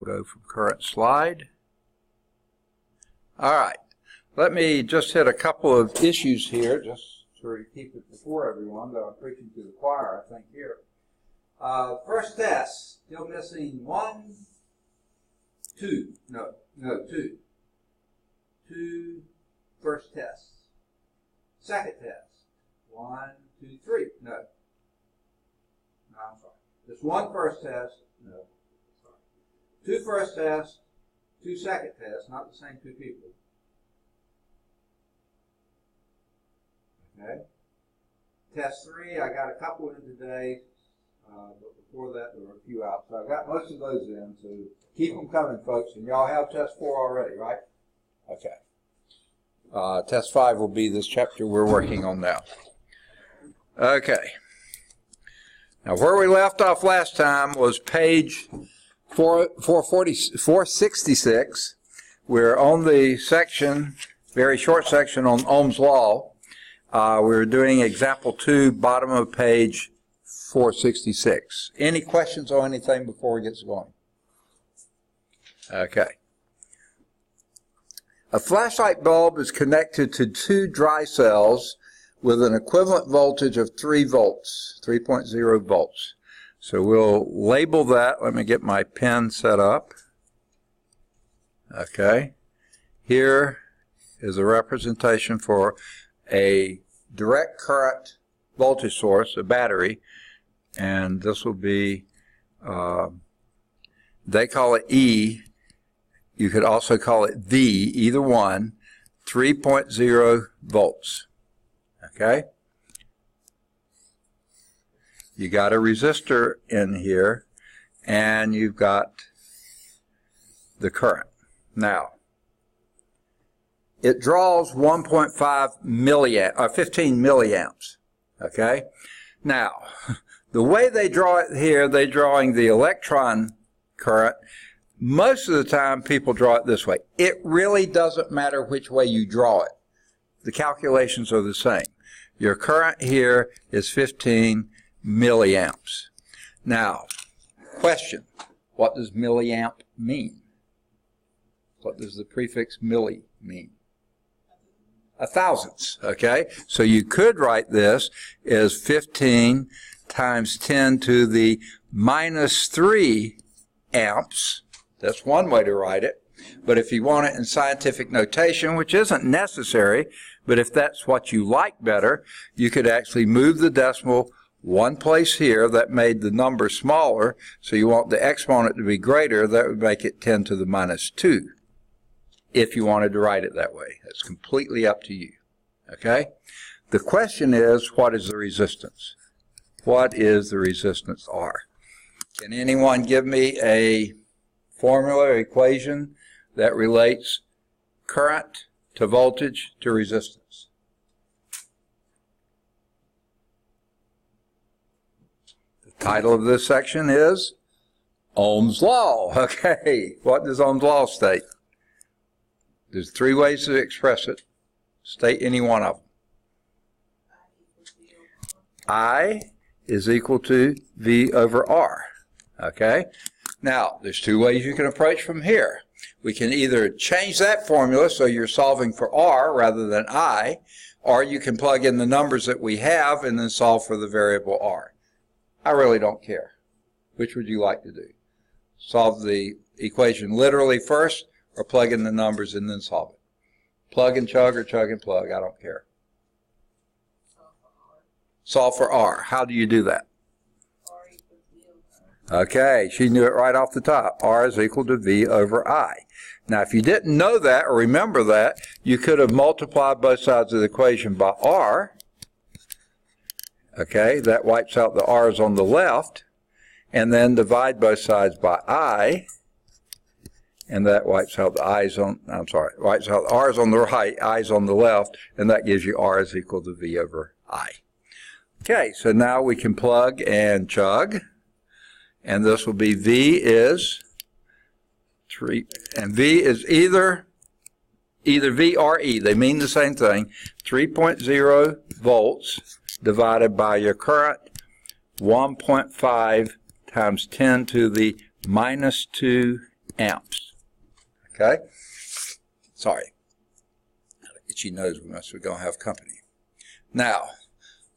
go from current slide. All right. Let me just hit a couple of issues here, just to keep it before everyone, though I'm preaching to the choir, I think, here. First test, still missing 1, 2. No, 2. 2 first tests. Second test, 1, 2, 3. No, I'm sorry. Just 1 first test. No, sorry. 2 first tests, 2 second tests, not the same 2 people. Okay. Test 3, I got a couple in today, but before that there were a few out. So I got most of those in, so keep them coming, folks. And y'all have test 4 already, right? Okay. Test 5 will be this chapter we're working on now. Okay. Now where we left off last time was page 466. We're on the section, very short section on Ohm's law. We're doing example 2, bottom of page 466. Any questions or anything before we get going? Okay. A flashlight bulb is connected to 2 dry cells with an equivalent voltage of 3 volts, 3.0 volts. So we'll label that. Let me get my pen set up. Okay. Here is a representation for a direct current voltage source, a battery, and this will be, they call it E, you could also call it V, either one, 3.0 volts. Okay? You got a resistor in here, and you've got the current. Now, it draws 1.5 milliamp, or 15 milliamps. Okay? Now, the way they draw it here, they're drawing the electron current. Most of the time, people draw it this way. It really doesn't matter which way you draw it. The calculations are the same. Your current here is 15 milliamps. Now, question, what does milliamp mean? What does the prefix milli mean? A thousandths, okay? So you could write this as 15 times 10 to the minus 3 amps. That's one way to write it. But if you want it in scientific notation, which isn't necessary, but if that's what you like better, you could actually move the decimal one place here. That made the number smaller, so you want the exponent to be greater. That would make it 10 to the minus 2. If you wanted to write it that way. It's completely up to you. Okay? The question is, what is the resistance? What is the resistance R? Can anyone give me a formula or equation that relates current to voltage to resistance? The title of this section is Ohm's Law. Okay, what does Ohm's Law state? There's 3 ways to express it. State any one of them. I is equal to V over R. Okay? Now, there's 2 ways you can approach from here. We can either change that formula so you're solving for R rather than I, or you can plug in the numbers that we have and then solve for the variable R. I really don't care. Which would you like to do? Solve the equation literally first, or plug in the numbers and then solve it? Plug and chug or chug and plug, I don't care. Solve for R. How do you do that? Okay, she knew it right off the top. R is equal to V over I. Now, if you didn't know that or remember that, you could have multiplied both sides of the equation by R. Okay, that wipes out the R's on the left. And then divide both sides by I. And that wipes out the I's on, wipes out the R's on the right, I's on the left, and that gives you R is equal to V over I. Okay, so now we can plug and chug. And this will be V is 3, and V is either V or E. They mean the same thing. 3.0 volts divided by your current, 1.5 times 10 to the minus 2 amps. Okay? Sorry. Itchy nose, we're going to have company. Now,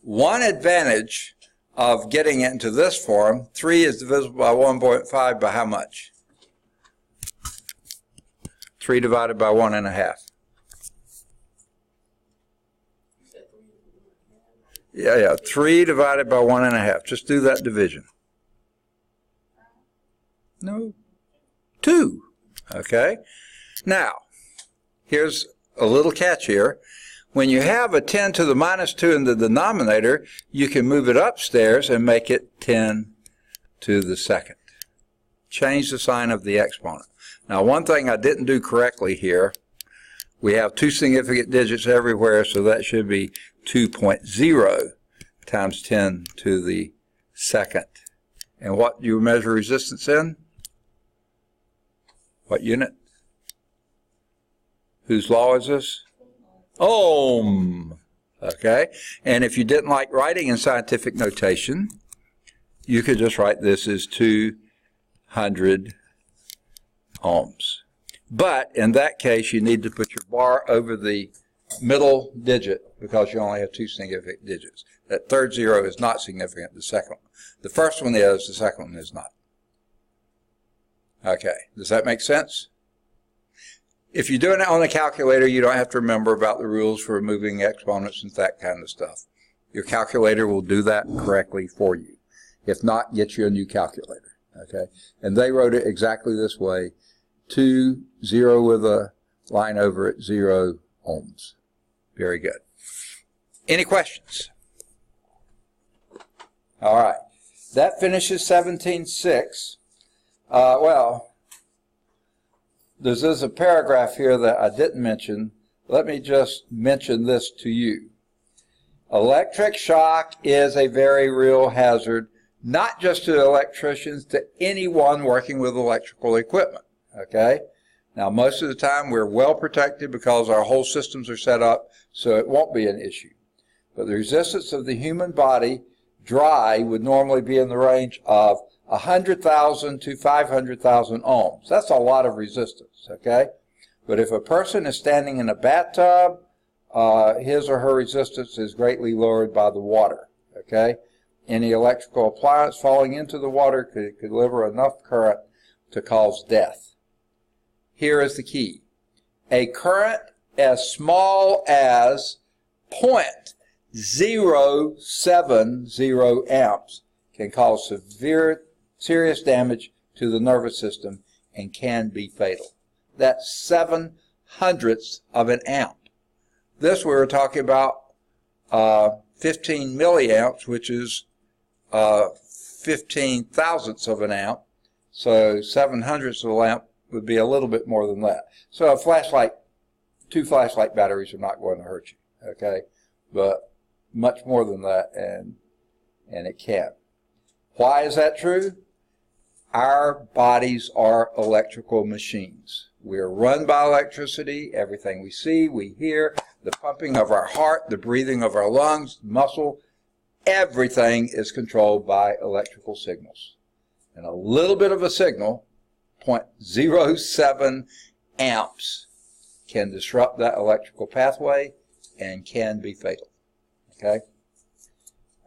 one advantage of getting it into this form, 3 is divisible by 1.5 by how much? 3 divided by 1.5. Yeah, 3 divided by 1.5. Just do that division. No. 2. Okay? Now, here's a little catch here. When you have a 10 to the minus 2 in the denominator, you can move it upstairs and make it 10 to the second. Change the sign of the exponent. Now, one thing I didn't do correctly here, we have 2 significant digits everywhere, so that should be 2.0 times 10 to the second. And what do you measure resistance in? What unit? Whose law is this? Ohm. Okay? And if you didn't like writing in scientific notation, you could just write this as 200 ohms. But in that case, you need to put your bar over the middle digit because you only have 2 significant digits. That third 0 is not significant. The second one. The first one is, the second one is not. Okay. Does that make sense? If you're doing it on a calculator, you don't have to remember about the rules for removing exponents and that kind of stuff. Your calculator will do that correctly for you. If not, get you a new calculator. Okay? And they wrote it exactly this way. 2, 0 with a line over it, 0 ohms. Very good. Any questions? All right. That finishes 17.6. Well, there's a paragraph here that I didn't mention. Let me just mention this to you. Electric shock is a very real hazard, not just to electricians, to anyone working with electrical equipment. Okay? Now, most of the time, we're well protected because our whole systems are set up, so it won't be an issue. But the resistance of the human body, dry, would normally be in the range of 100,000 to 500,000 ohms. That's a lot of resistance, okay? But if a person is standing in a bathtub, his or her resistance is greatly lowered by the water, okay? Any electrical appliance falling into the water could deliver enough current to cause death. Here is the key. A current as small as 0.070 amps can cause serious damage to the nervous system and can be fatal. That's 7/100ths of an amp. This we were talking about 15 milliamps, which is 15 thousandths of an amp. So 7/100ths of an amp would be a little bit more than that. So a flashlight, 2 flashlight batteries are not going to hurt you, okay? But much more than that, and it can. Why is that true? Our bodies are electrical machines. We are run by electricity. Everything we see, we hear, the pumping of our heart, the breathing of our lungs, muscle, everything is controlled by electrical signals. And a little bit of a signal, 0.07 amps, can disrupt that electrical pathway and can be fatal. Okay?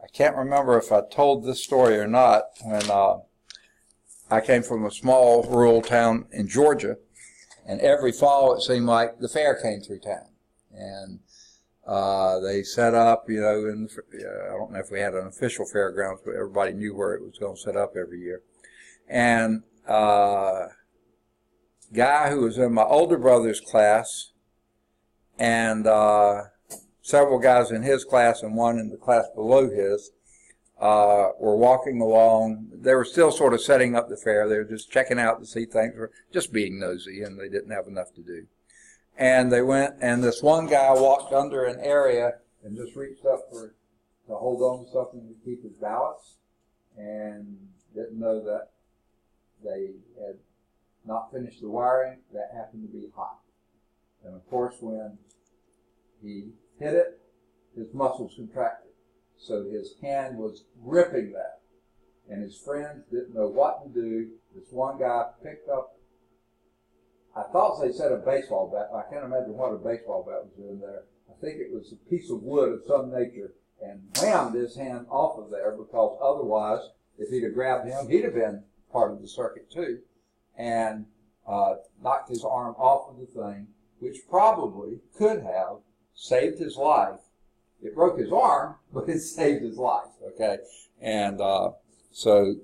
I can't remember if I told this story or not when I came from a small rural town in Georgia, and every fall it seemed like the fair came through town. And they set up, you know, I don't know if we had an official fairgrounds, but everybody knew where it was going to set up every year. And guy who was in my older brother's class and several guys in his class and one in the class below his were walking along. They were still sort of setting up the fair. They were just checking out to see things, or just being nosy, and they didn't have enough to do. And they went, and this one guy walked under an area and just reached up to hold on to something to keep his balance, and didn't know that they had not finished the wiring. That happened to be hot. And of course, when he hit it, his muscles contracted. So his hand was gripping that. And his friends didn't know what to do. This one guy picked up thought they said a baseball bat, but I can't imagine what a baseball bat was doing there. I think it was a piece of wood of some nature, and whammed his hand off of there, because otherwise, if he'd have grabbed him, he'd have been part of the circuit too, and knocked his arm off of the thing, which probably could have saved his life. It broke his arm, but it saved his life, okay? And so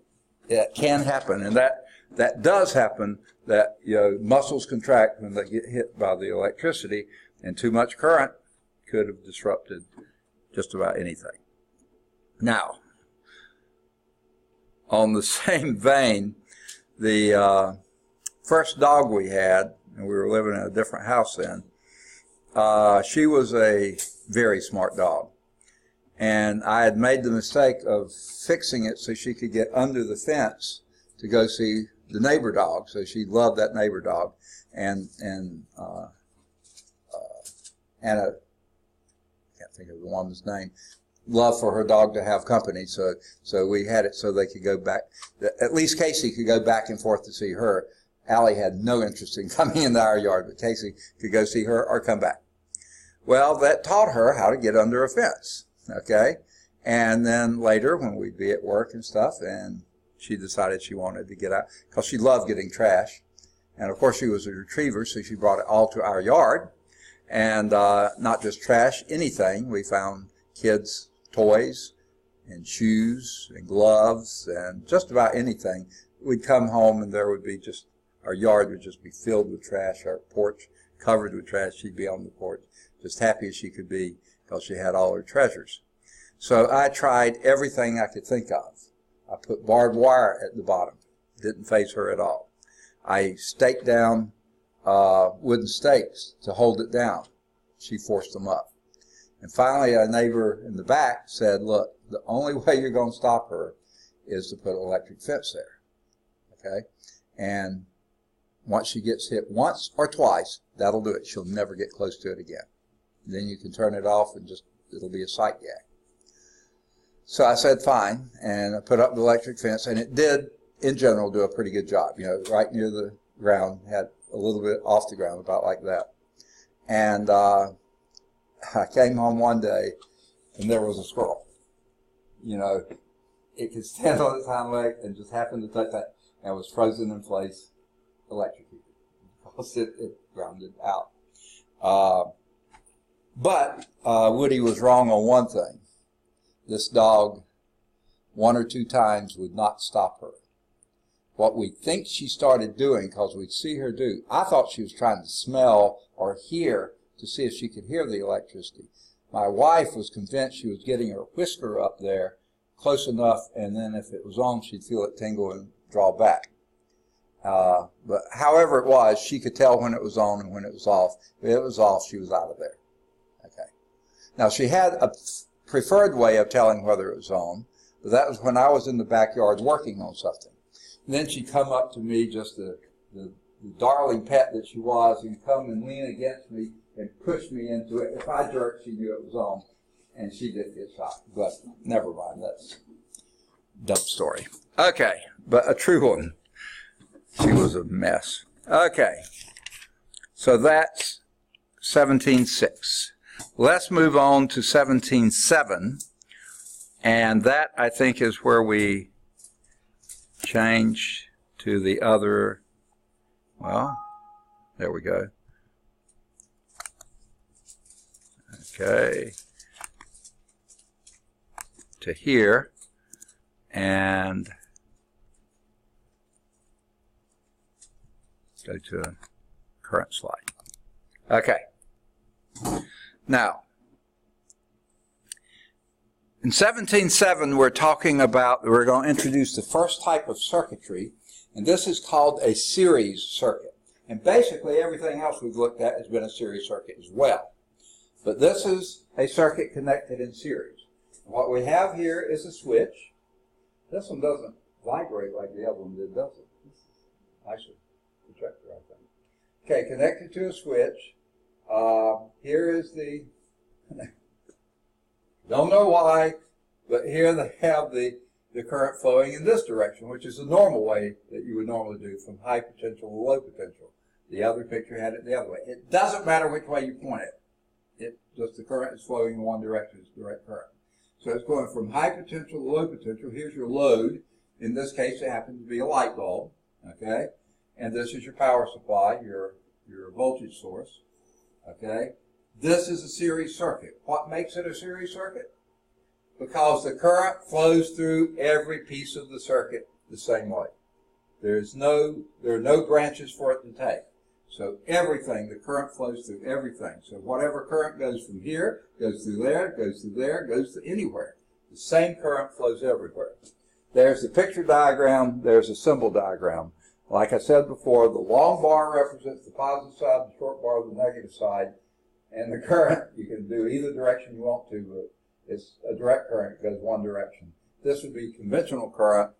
it can happen, and that does happen, that muscles contract when they get hit by the electricity, and too much current could have disrupted just about anything. Now, on the same vein, the first dog we had, and we were living in a different house then, she was a very smart dog. And I had made the mistake of fixing it so she could get under the fence to go see the neighbor dog. So she loved that neighbor dog. And Anna, I can't think of the woman's name, love for her dog to have company. So we had it so they could go back. At least Casey could go back and forth to see her. Allie had no interest in coming into our yard, but Casey could go see her or come back. Well, that taught her how to get under a fence, okay? And then later, when we'd be at work and stuff, and she decided she wanted to get out, because she loved getting trash. And of course, she was a retriever, so she brought it all to our yard. And not just trash, anything. We found kids' toys and shoes and gloves and just about anything. We'd come home and there would be just, our yard would just be filled with trash, our porch covered with trash. She'd be on the porch, just happy as she could be because she had all her treasures. So I tried everything I could think of. I put barbed wire at the bottom. Didn't faze her at all. I staked down wooden stakes to hold it down. She forced them up. And finally, a neighbor in the back said, look, the only way you're going to stop her is to put an electric fence there. Okay? And once she gets hit once or twice, that'll do it. She'll never get close to it again. Then you can turn it off and just, it'll be a sight gag. So I said, fine, and I put up the electric fence, and it did, in general, do a pretty good job. Right near the ground, had a little bit off the ground, about like that. And I came home one day, and there was a squirrel. It could stand on its hind leg and just happened to touch that, and was frozen in place, electrocuted, because it grounded out. But Woody was wrong on one thing. This dog, one or two times, would not stop her. What we think she started doing, because we'd see her do, I thought she was trying to smell or hear to see if she could hear the electricity. My wife was convinced she was getting her whisker up there close enough, and then if it was on, she'd feel it tingle and draw back. But however it was, she could tell when it was on and when it was off. If it was off, she was out of there. Okay. Now, she had a preferred way of telling whether it was on, but that was when I was in the backyard working on something. And then she'd come up to me, just the darling pet that she was, and come and lean against me and push me into it. If I jerked, she knew it was on, and she did get shot. But never mind, that's a dumb story. Okay, but a true one. She was a mess. Okay, so that's 17.6. Let's move on to 17.7, and that, I think, is where we change to the other, well, there we go. Okay, to here, and go to a current slide. Okay. Now, in 17.7, we're going to introduce the first type of circuitry, and this is called a series circuit. And basically, everything else we've looked at has been a series circuit as well. But this is a circuit connected in series. And what we have here is a switch. This one doesn't vibrate like the other one did, does it? This is nicer projector, I think. Okay, connected to a switch. Here is the, don't know why, but here they have the current flowing in this direction, which is the normal way that you would normally do, from high potential to low potential. The other picture had it the other way. It doesn't matter which way you point it. Just the current is flowing in one direction. It's direct current. So it's going from high potential to low potential. Here's your load. In this case, it happens to be a light bulb. Okay? And this is your power supply, your voltage source. Okay? This is a series circuit. What makes it a series circuit? Because the current flows through every piece of the circuit the same way. There are no branches for it to take. So everything, the current flows through everything. So whatever current goes from here, goes through there, goes through there, goes to anywhere. The same current flows everywhere. There's the picture diagram, there's a symbol diagram. Like I said before, the long bar represents the positive side, the short bar the negative side. And the current, you can do either direction you want to, but it's a direct current, it goes one direction. This would be conventional current,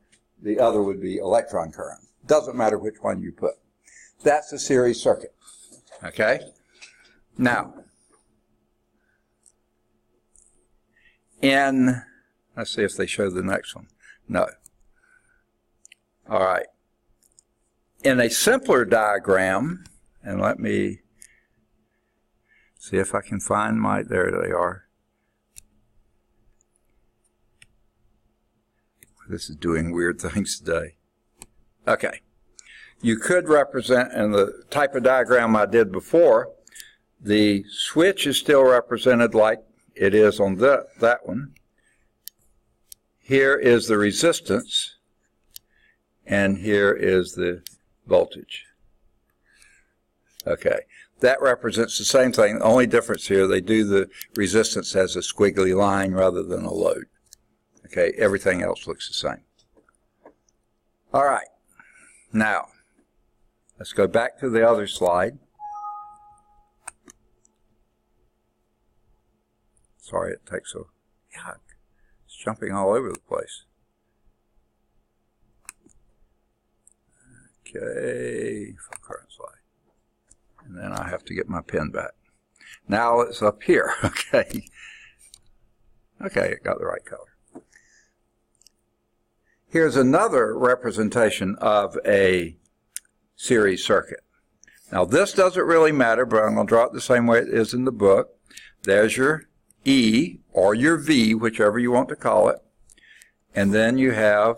the other would be electron current. Doesn't matter which one you put. That's a series circuit. Okay? Now, let's see if they show the next one. No. All right. In a simpler diagram, and let me see if I can find there they are. This is doing weird things today. Okay. You could represent, in the type of diagram I did before, the switch is still represented like it is on that one. Here is the resistance, and here is the voltage. Okay, that represents the same thing. The only difference here, they do the resistance as a squiggly line rather than a load. Okay, everything else looks the same. All right, now, let's go back to the other slide. Sorry, it takes a, yuck, it's jumping all over the place. Okay, for current slide. And then I have to get my pen back. Now it's up here, okay. Okay, it got the right color. Here's another representation of a series circuit. Now this doesn't really matter, but I'm going to draw it the same way it is in the book. There's your E or your V, whichever you want to call it. And then you have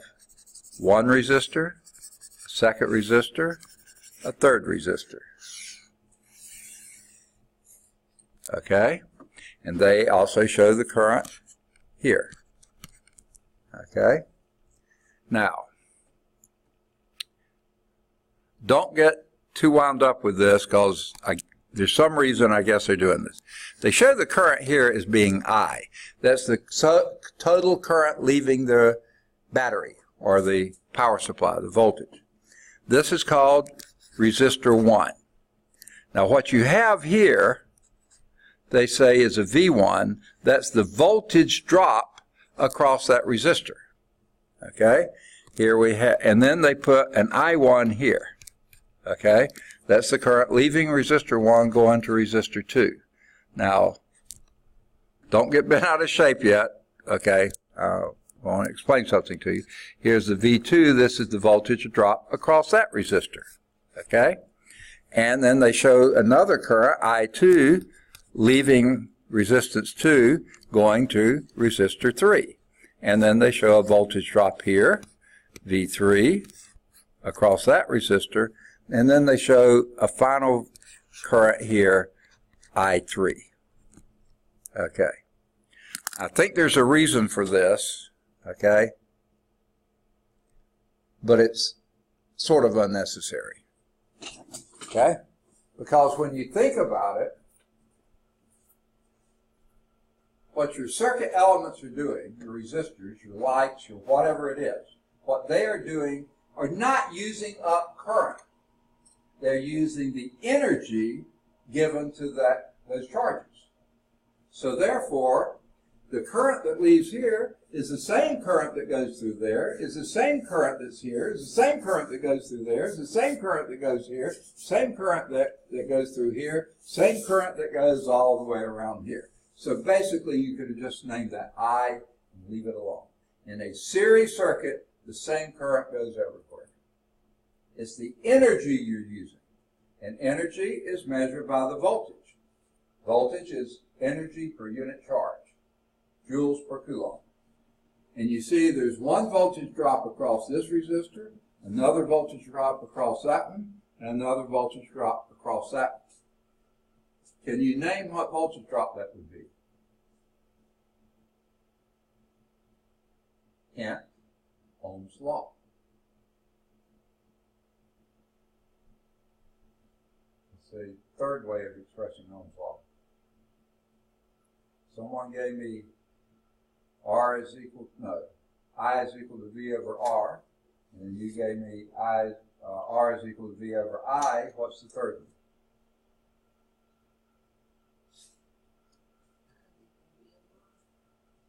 one resistor, a second resistor, a third resistor. Okay? And they also show the current here. Okay? Now, don't get too wound up with this because there's some reason I guess they're doing this. They show the current here as being I. That's the total current leaving the battery or the power supply, the voltage. This is called resistor 1. Now what you have here, they say, is a V1. That's the voltage drop across that resistor. Okay? Here we have, and then they put an I1 here. Okay? That's the current leaving resistor 1 going to resistor 2. Now, don't get bent out of shape yet. Okay? I want to explain something to you. Here's the V2. This is the voltage drop across that resistor. Okay? And then they show another current, I2, leaving resistance 2 going to resistor 3. And then they show a voltage drop here, V3, across that resistor. And then they show a final current here, I3. Okay. I think there's a reason for this, okay? But it's sort of unnecessary. Okay? Because when you think about it, what your circuit elements are doing, your resistors, your lights, your whatever it is, what they are doing are not using up current. They're using the energy given to those charges. So therefore, the current that leaves here is the same current that goes through there, is the same current that's here, is the same current that goes through there, is the same current that goes here, same current that goes through here, same current that goes all the way around here. So basically, you could have just named that I and leave it alone. In a series circuit, the same current goes everywhere. It's the energy you're using. And energy is measured by the voltage. Voltage is energy per unit charge, joules per coulomb. And you see there's one voltage drop across this resistor, another voltage drop across that one, and another voltage drop across that one. Can you name what voltage drop that would be? Hint, Ohm's law. It's the third way of expressing Ohm's law. Someone gave me I is equal to V over R, and you gave me R is equal to V over I. What's the third one?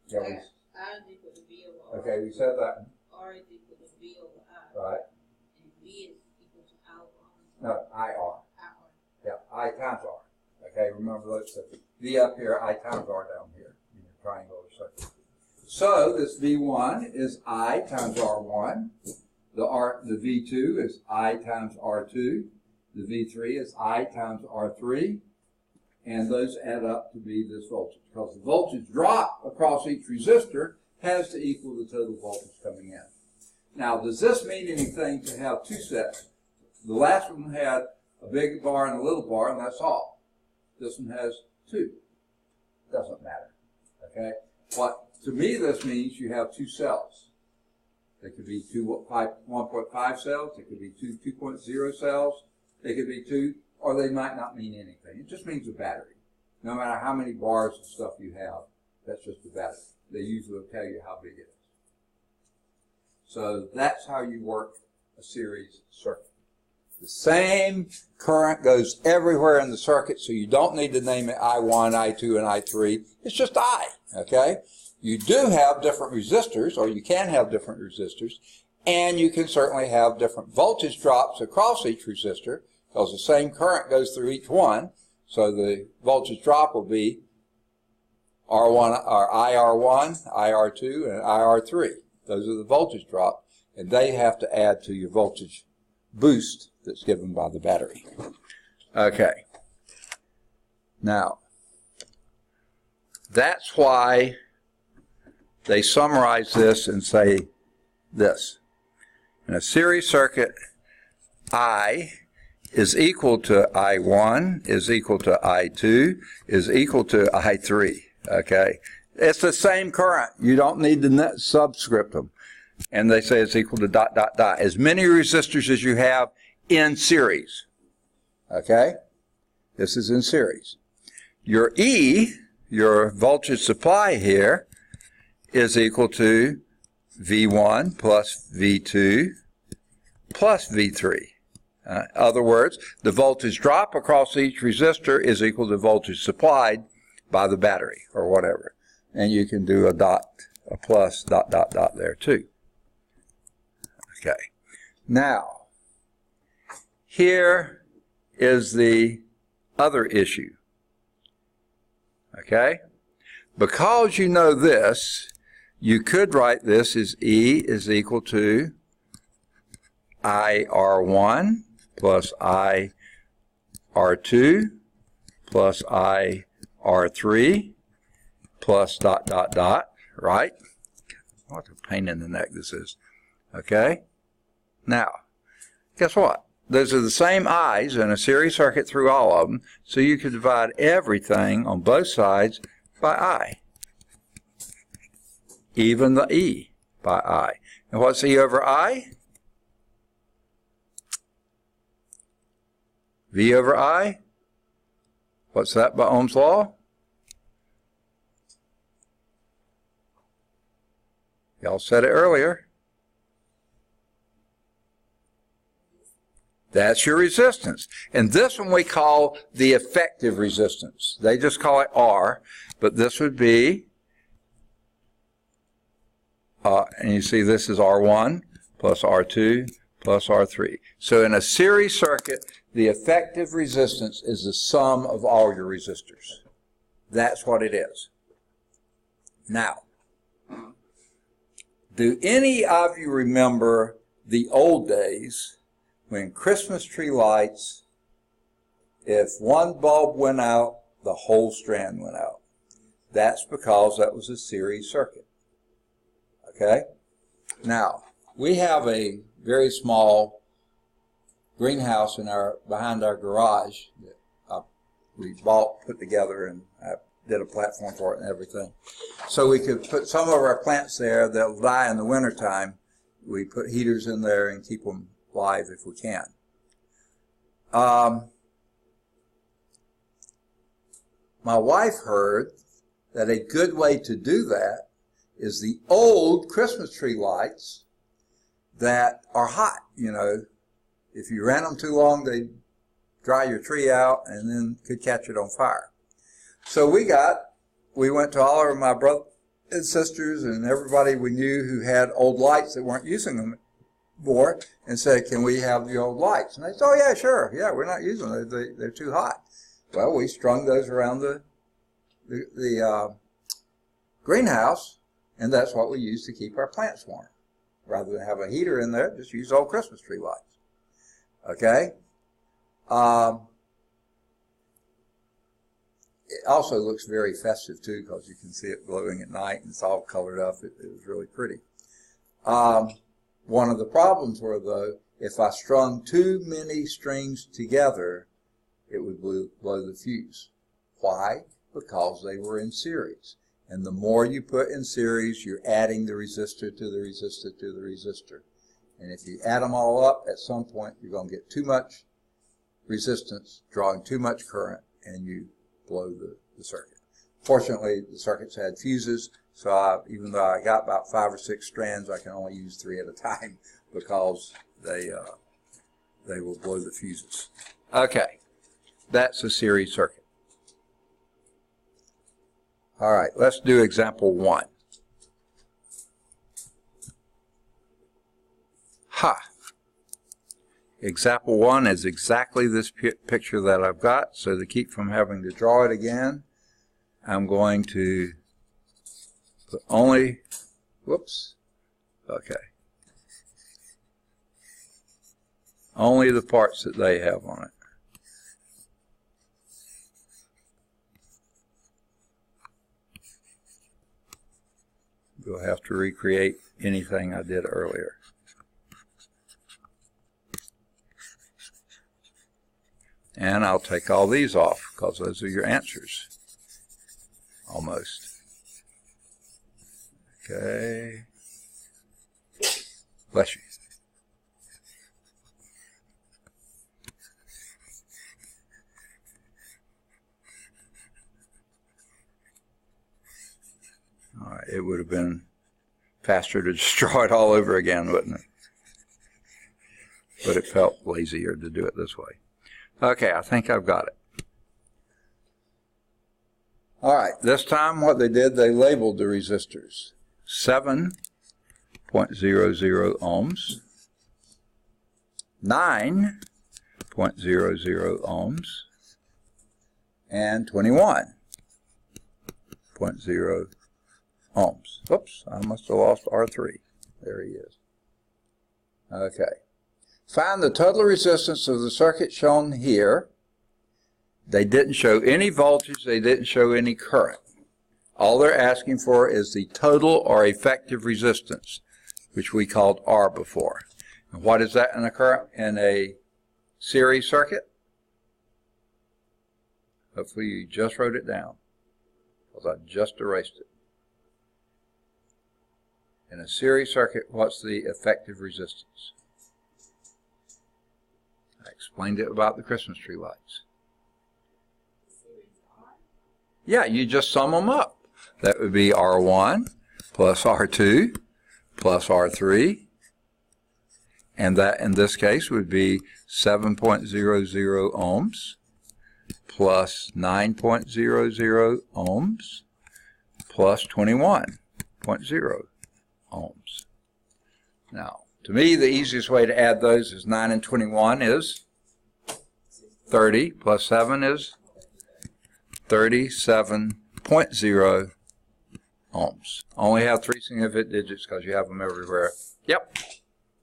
Yeah, I is equal to V over R. Okay, we said that. R is equal to V over I. Right. And V is equal to I over R. No, IR. IR. Yeah, I times R. Okay, remember that's the V up here, I times R down here in your triangular circuit. So this V1 is I times R1. The V2 is I times R2. The V3 is I times R3. And those add up to be this voltage, because the voltage drop across each resistor has to equal the total voltage coming in. Now, does this mean anything to have two sets? The last one had a big bar and a little bar, and that's all. This one has two. Doesn't matter. Okay? What to me this means you have two cells. They could be 1.5 cells. They could be 2.0 cells. They could be two, or they might not mean anything. It just means a battery. No matter how many bars and stuff you have, that's just a battery. They usually will tell you how big it is. So that's how you work a series circuit. The same current goes everywhere in the circuit, so you don't need to name it I1, I2, and I3. It's just I, okay? You do have different resistors, or you can have different resistors, and you can certainly have different voltage drops across each resistor, because the same current goes through each one, so the voltage drop will be R1 or IR1, IR2, and IR3. Those are the voltage drops, and they have to add to your voltage boost that's given by the battery. Okay. Now, that's why they summarize this and say this. In a series circuit, I is equal to I1, is equal to I2, is equal to I3. Okay? It's the same current. You don't need to subscript them. And they say it's equal to dot, dot, dot. As many resistors as you have in series. Okay? This is in series. Your E, your voltage supply here, is equal to V1 plus V2 plus V3. In other words, the voltage drop across each resistor is equal to voltage supplied by the battery or whatever. And you can do a dot, a plus, dot, dot, dot there too. Okay. Now, here is the other issue. Okay? Because you know this, you could write this as E is equal to IR1 plus IR2 plus IR3 plus dot, dot, dot, right? What a pain in the neck this is. Okay? Now, guess what? Those are the same I's in a series circuit through all of them, so you could divide everything on both sides by I. Even the E by I. And what's E over I? V over I? What's that by Ohm's law? Y'all said it earlier. That's your resistance. And this one we call the effective resistance. They just call it R, but this would be, and you see this is R1 plus R2 plus R3. So in a series circuit, the effective resistance is the sum of all your resistors. That's what it is. Now, do any of you remember the old days when Christmas tree lights If one bulb went out, the whole strand went out. That's because that was a series circuit. Okay? Now, we have a very small greenhouse behind our garage that we put together, and I did a platform for it and everything. So we could put some of our plants there that'll die in the wintertime. We put heaters in there and keep them live if we can. My wife heard that a good way to do that is the old Christmas tree lights that are hot. You know, if you ran them too long, they'd dry your tree out and then could catch it on fire. So we went to all of my brothers and sisters and everybody we knew who had old lights that weren't using them more and said, can we have the old lights? And they said, oh yeah, sure. Yeah, we're not using them. They're too hot. Well, we strung those around the greenhouse, and that's what we use to keep our plants warm. Rather than have a heater in there, just use old Christmas tree lights. Okay? It also looks very festive too, because you can see it glowing at night and it's all colored up. It was really pretty. One of the problems were, though, if I strung too many strings together, it would blow the fuse. Why? Because they were in series. And the more you put in series, you're adding the resistor to the resistor to the resistor. And if you add them all up, at some point you're going to get too much resistance, drawing too much current, and you blow the circuit. Fortunately, the circuits had fuses, so even though I got about 5 or 6 strands, I can only use 3 at a time because they will blow the fuses. Okay, that's a series circuit. All right, let's do example 1. Example 1 is exactly this picture that I've got, so to keep from having to draw it again, I'm going to put only, only the parts that they have on it. You'll have to recreate anything I did earlier. And I'll take all these off, because those are your answers. Almost. Okay. Bless you. All right, it would have been faster to destroy it all over again, wouldn't it? But it felt lazier to do it this way. Okay, I think I've got it. All right, this time what they did, they labeled the resistors. 7.00 ohms, 9.00 ohms, and 21.0 ohms. Oops, I must have lost R3. There he is. Okay. Find the total resistance of the circuit shown here. They didn't show any voltage. They didn't show any current. All they're asking for is the total or effective resistance, which we called R before. And what is that in a series circuit? Hopefully you just wrote it down, because I just erased it. In a series circuit, what's the effective resistance? I explained it about the Christmas tree lights. Yeah, you just sum them up. That would be R1 plus R2 plus R3. And that in this case would be 7.00 ohms plus 9.00 ohms plus 21.0 ohms. Now, to me, the easiest way to add those is 9 and 21 is 30, plus 7 is 37.0 ohms. Only have 3 single-digit digits because you have them everywhere. Yep,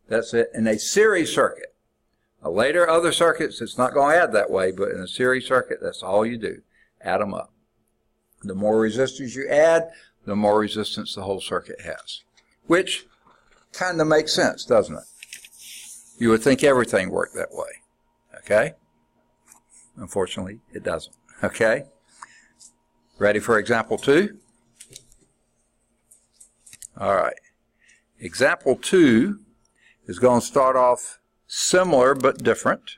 that's it. In a series circuit, Later, other circuits, it's not going to add that way, but in a series circuit, that's all you do. Add them up. The more resistors you add, the more resistance the whole circuit has. Which kind of makes sense, doesn't it? You would think everything worked that way. Okay? Unfortunately, it doesn't. Okay? Ready for example 2? All right. Example 2 is going to start off similar but different.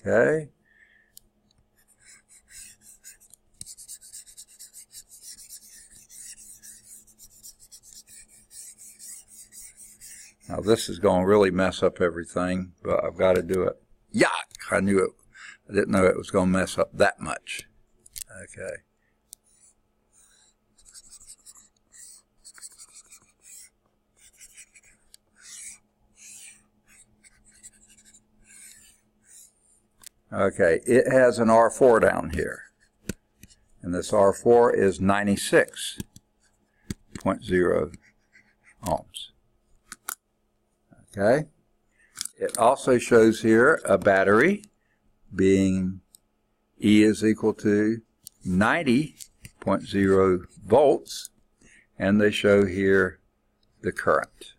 Okay. Now this is going to really mess up everything, but I've got to do it. Yuck! I knew it. I didn't know it was going to mess up that much. Okay. Okay, it has an R4 down here. And this R4 is 96.0 ohms. Okay. It also shows here a battery being E is equal to 90.0 volts. And they show here the current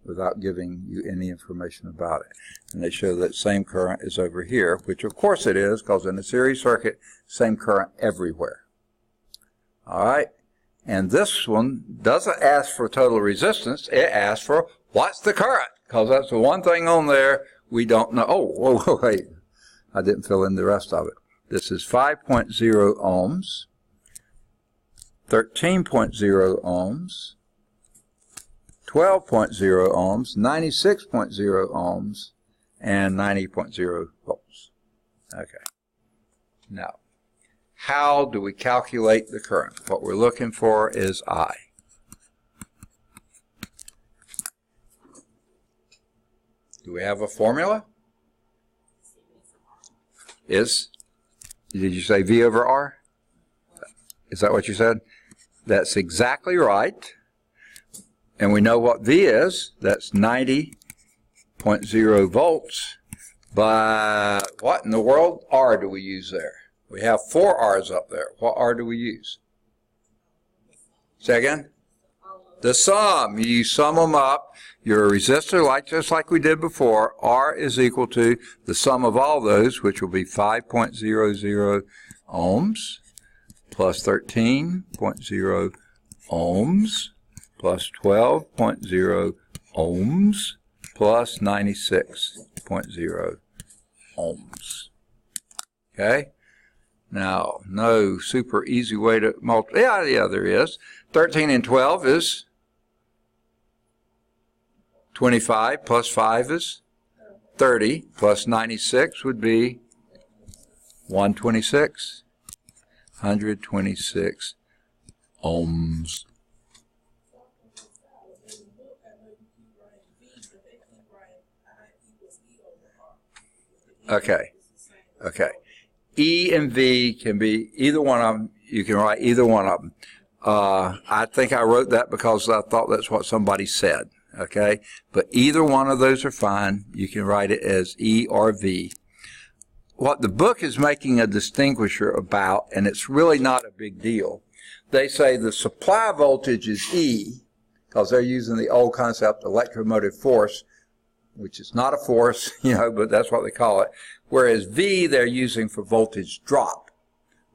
without giving you any information about it. And they show that same current is over here, which of course it is, because in a series circuit, same current everywhere. All right. And this one doesn't ask for total resistance. It asks for what's the current, because that's the one thing on there we don't know. Oh, whoa, wait. I didn't fill in the rest of it. This is 5.0 ohms, 13.0 ohms, 12.0 ohms, 96.0 ohms, and 90.0 volts. Okay. Now, how do we calculate the current? What we're looking for is I. Do we have a formula? Did you say V over R? Is that what you said? That's exactly right. And we know what V is. That's 90.0 volts. But what in the world R do we use there? We have 4 R's up there. What R do we use? Say again? The sum. You sum them up. Your resistor, just like we did before, R is equal to the sum of all those, which will be 5.00 ohms plus 13.0 ohms plus 12.0 ohms plus 96.0 ohms. Okay? Now, no super easy way to multiply. Yeah, there is. 13 and 12 is 25 plus 5 is 30 plus 96 would be 126. 126 ohms. Okay. Okay. E and V can be either one of them. You can write either one of them. I think I wrote that because I thought that's what somebody said. Okay. But either one of those are fine. You can write it as E or V. What the book is making a distinguisher about, and it's really not a big deal, they say the supply voltage is E, because they're using the old concept electromotive force, which is not a force, but that's what they call it. Whereas V they're using for voltage drop.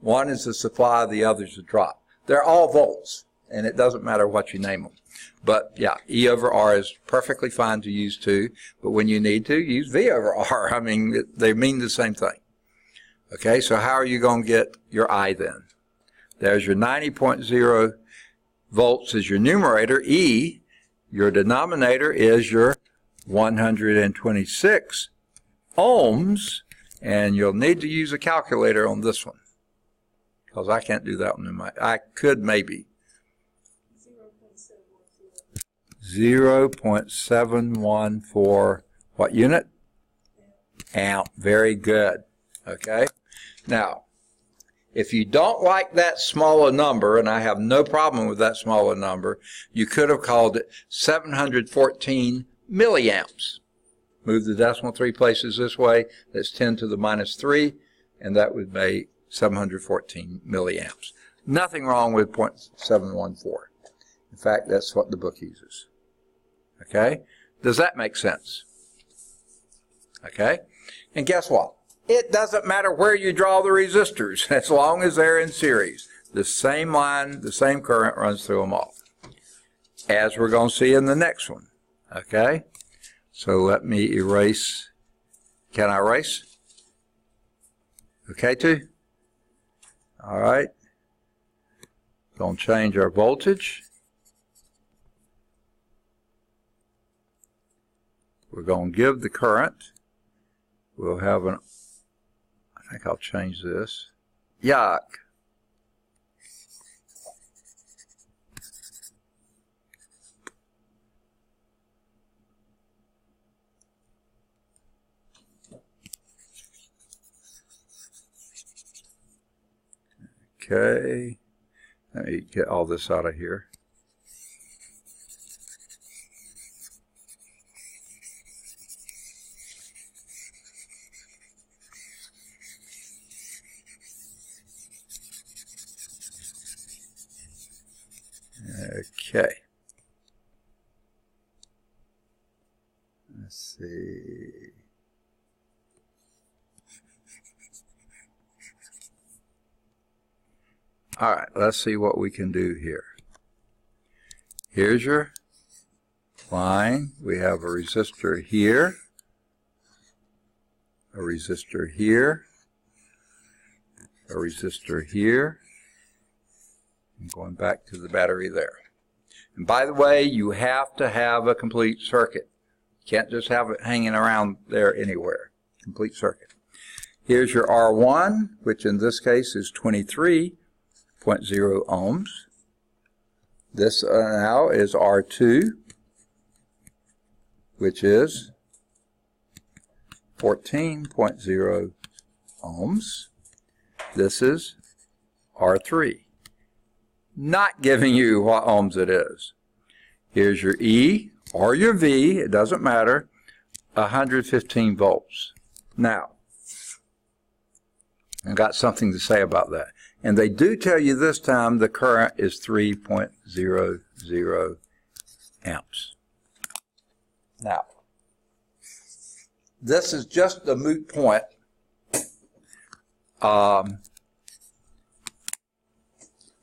One is the supply, the other is the drop. They're all volts, and it doesn't matter what you name them. But yeah, E over R is perfectly fine to use too, but when you need to, use V over R. I mean, they mean the same thing. Okay, so how are you going to get your I then? There's your 90.0 volts is your numerator. E, your denominator, is your 126 ohms, and you'll need to use a calculator on this one, because I can't do that one in I could maybe. 0.714, what unit? Amp. Very good. Okay. Now, If you don't like that smaller number, and I have no problem with that smaller number, you could have called it 714 milliamps. Move the decimal 3 places this way, that's 10 to the minus 3, and that would make 714 milliamps. Nothing wrong with 0.714. In fact, that's what the book uses. Okay? Does that make sense? Okay? And guess what? It doesn't matter where you draw the resistors, as long as they're in series. The same line, the same current runs through them all, as we're going to see in the next one. Okay? So let me erase. Can I erase? Okay, too? All right. Going to change our voltage. We're going to give the current. We'll have an, I think I'll change this. Yuck. Okay. Let me get all this out of here. Okay. Let's see. All right, let's see what we can do here. Here's your line. We have a resistor here, a resistor here, a resistor here. I'm going back to the battery there. And by the way, you have to have a complete circuit. You can't just have it hanging around there anywhere. Complete circuit. Here's your R1, which in this case is 23.0 ohms. This now is R2, which is 14.0 ohms. This is R3. Not giving you what ohms it is. Here's your E or your V, it doesn't matter, 115 volts. Now, I've got something to say about that. And they do tell you this time the current is 3.00 amps. Now, this is just a moot point.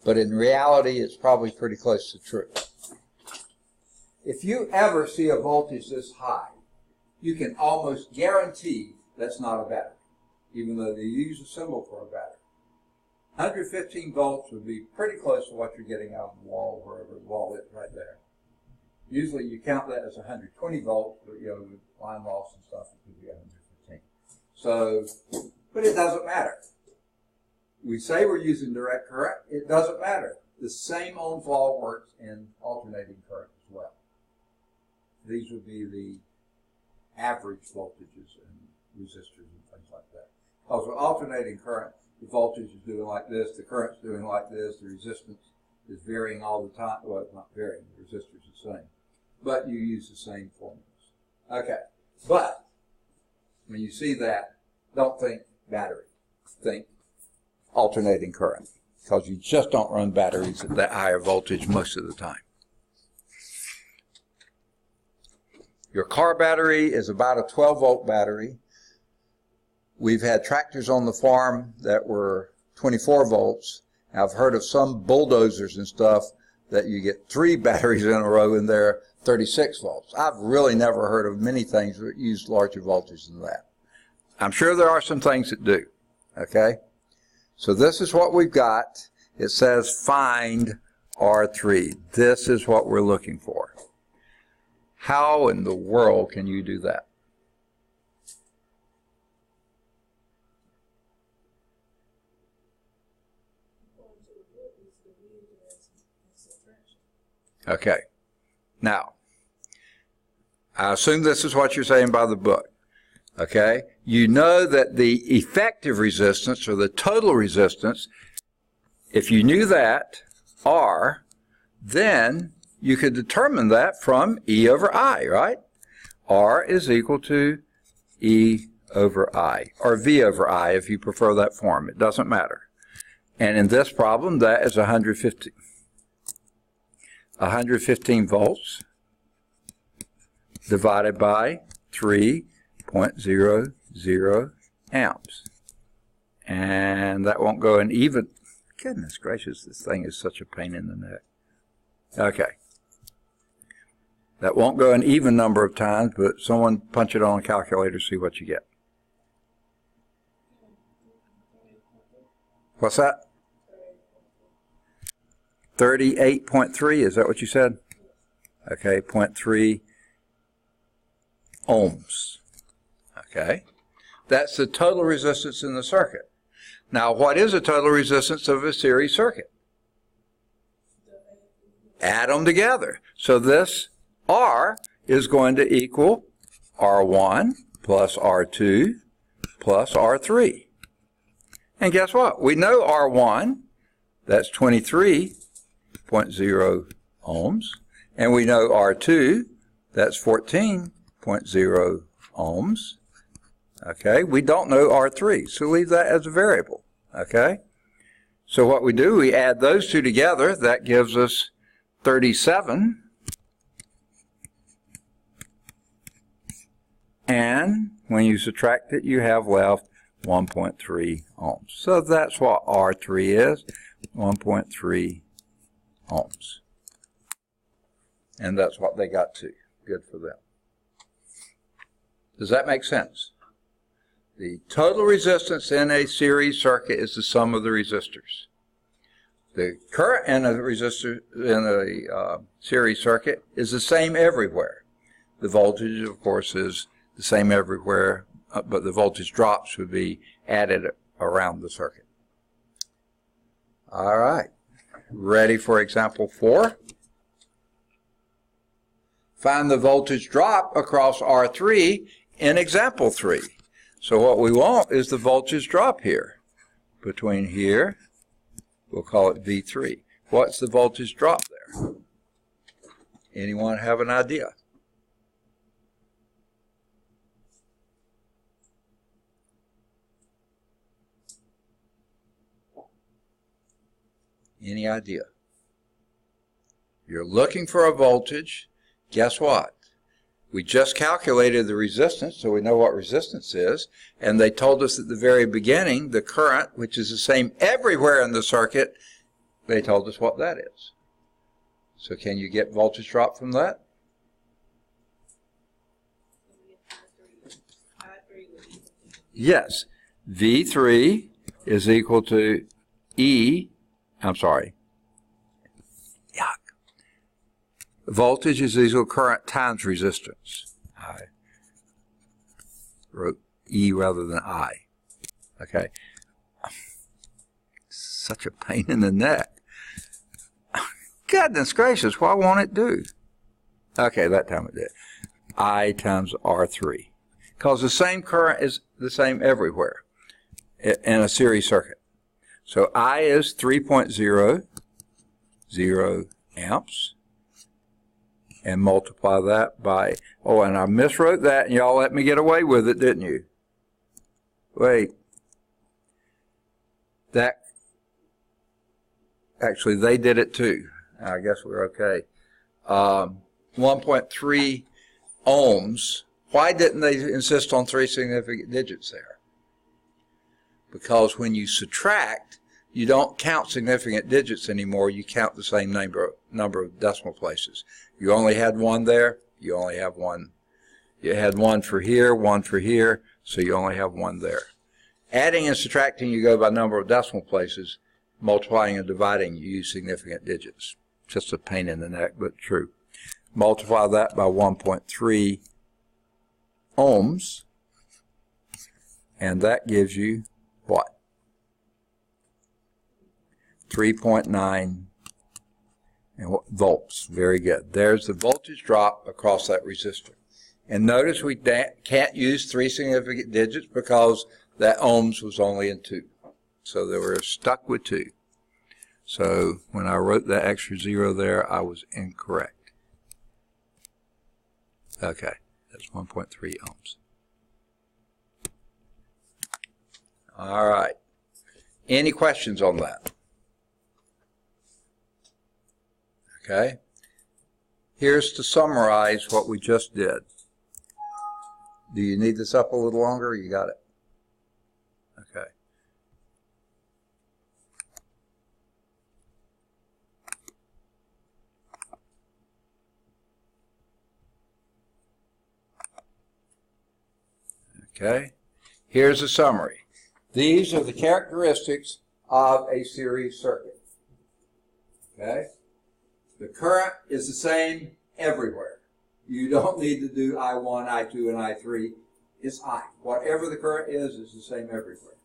But in reality, it's probably pretty close to true. If you ever see a voltage this high, you can almost guarantee that's not a battery, even though they use a symbol for a battery. 115 volts would be pretty close to what you're getting out of the wall, wherever the wall is right there. Usually you count that as 120 volts, but with line loss and stuff, it could be 115. So, but it doesn't matter. We say we're using direct current, it doesn't matter. The same Ohm's law works in alternating current as well. These would be the average voltages and resistors and things like that. Because with alternating current, the voltage is doing like this, the current's doing like this, the resistance is varying all the time. Well, it's not varying, the resistor is the same. But you use the same formulas. Okay, but when you see that, don't think battery. Think alternating current, because you just don't run batteries at that higher voltage most of the time. Your car battery is about a 12-volt battery. We've had tractors on the farm that were 24 volts. I've heard of some bulldozers and stuff that you get 3 batteries in a row and they're 36 volts. I've really never heard of many things that use larger voltages than that. I'm sure there are some things that do. Okay? So this is what we've got. It says find R3. This is what we're looking for. How in the world can you do that? Okay. Now, I assume this is what you're saying by the book. Okay? You know that the effective resistance, or the total resistance, if you knew that, R, then you could determine that from E over I, right? R is equal to E over I, or V over I if you prefer that form. It doesn't matter. And in this problem, that is 115 volts divided by 3.00 amps. And that won't go in even. Goodness gracious, this thing is such a pain in the neck. Okay. That won't go an even number of times, but someone punch it on a calculator, see what you get. What's that? 38.3, is that what you said? Okay, 0.3 ohms. Okay. That's the total resistance in the circuit. Now, what is the total resistance of a series circuit? Add them together. So this R is going to equal R1 plus R2 plus R3. And guess what? We know R1, that's 23.0 ohms. And we know R2, that's 14.0 ohms. Okay, we don't know R3, so leave that as a variable. Okay, so what we do, we add those two together. That gives us 37. And when you subtract it, you have left 1.3 ohms. So that's what R3 is, 1.3 ohms. And that's what they got to. Good for them. Does that make sense? The total resistance in a series circuit is the sum of the resistors. The current in a resistor in a series circuit is the same everywhere. The voltage, of course, is the same everywhere, but the voltage drops would be added around the circuit. All right. Ready for example 4? Find the voltage drop across R3 in example 3. So what we want is the voltage drop here. Between here, we'll call it V3. What's the voltage drop there? Anyone have an idea? Any idea? You're looking for a voltage. Guess what? We just calculated the resistance, so we know what resistance is, and they told us at the very beginning the current, which is the same everywhere in the circuit, they told us what that is. So can you get voltage drop from that? Yes. V3 is equal to voltage is equal to current times resistance. I wrote E rather than I. Okay. Such a pain in the neck. Goodness gracious, why won't it do? Okay, that time it did. I times R3. Because the same current is the same everywhere in a series circuit. So I is 3.00 amps. And multiply that by, oh, and I miswrote that, and y'all let me get away with it, didn't you? Wait. That, actually, they did it too. I guess we're okay. 1.3 ohms. Why didn't they insist on 3 significant digits there? Because when you subtract, you don't count significant digits anymore. You count the same number of decimal places. You only had one there. You only have one. You had one for here, so you only have one there. Adding and subtracting, you go by number of decimal places. Multiplying and dividing, you use significant digits. Just a pain in the neck, but true. Multiply that by 1.3 ohms, and that gives you what? 3.9 volts. Very good. There's the voltage drop across that resistor And notice we can't use 3 significant digits because that ohms was only in 2. So they were stuck with 2. So when I wrote that extra 0 there, I was incorrect. Okay, that's 1.3 ohms. All right. Any questions on that? Okay. Here's to summarize what we just did. Do you need this up a little longer? You got it? Okay. Okay. Here's a summary. These are the characteristics of a series circuit. Okay? The current is the same everywhere. You don't need to do I1, I2, and I3. It's I. Whatever the current is the same everywhere.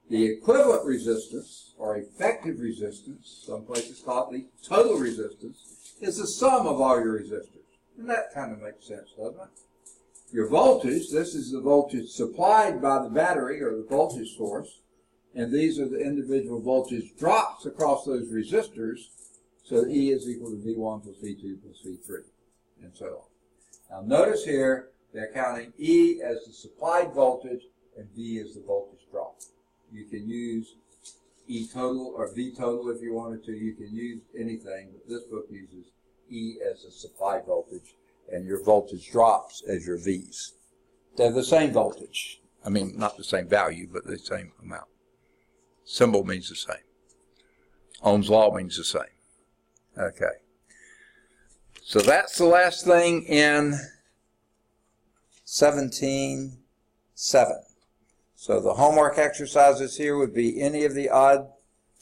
The equivalent resistance, or effective resistance, some places call it the total resistance, is the sum of all your resistors. And that kind of makes sense, doesn't it? Your voltage, this is the voltage supplied by the battery or the voltage source, and these are the individual voltage drops across those resistors, so E is equal to V1 plus V2 plus V3, and so on. Now notice here, they're counting E as the supplied voltage and V as the voltage drop. You can use E total or V total if you wanted to. You can use anything, but this book uses E as the supplied voltage and your voltage drops as your V's. They're the same voltage. I mean, not the same value, but the same amount. Symbol means the same. Ohm's law means the same. Okay. So that's the last thing in 17.7. So the homework exercises here would be any of the odd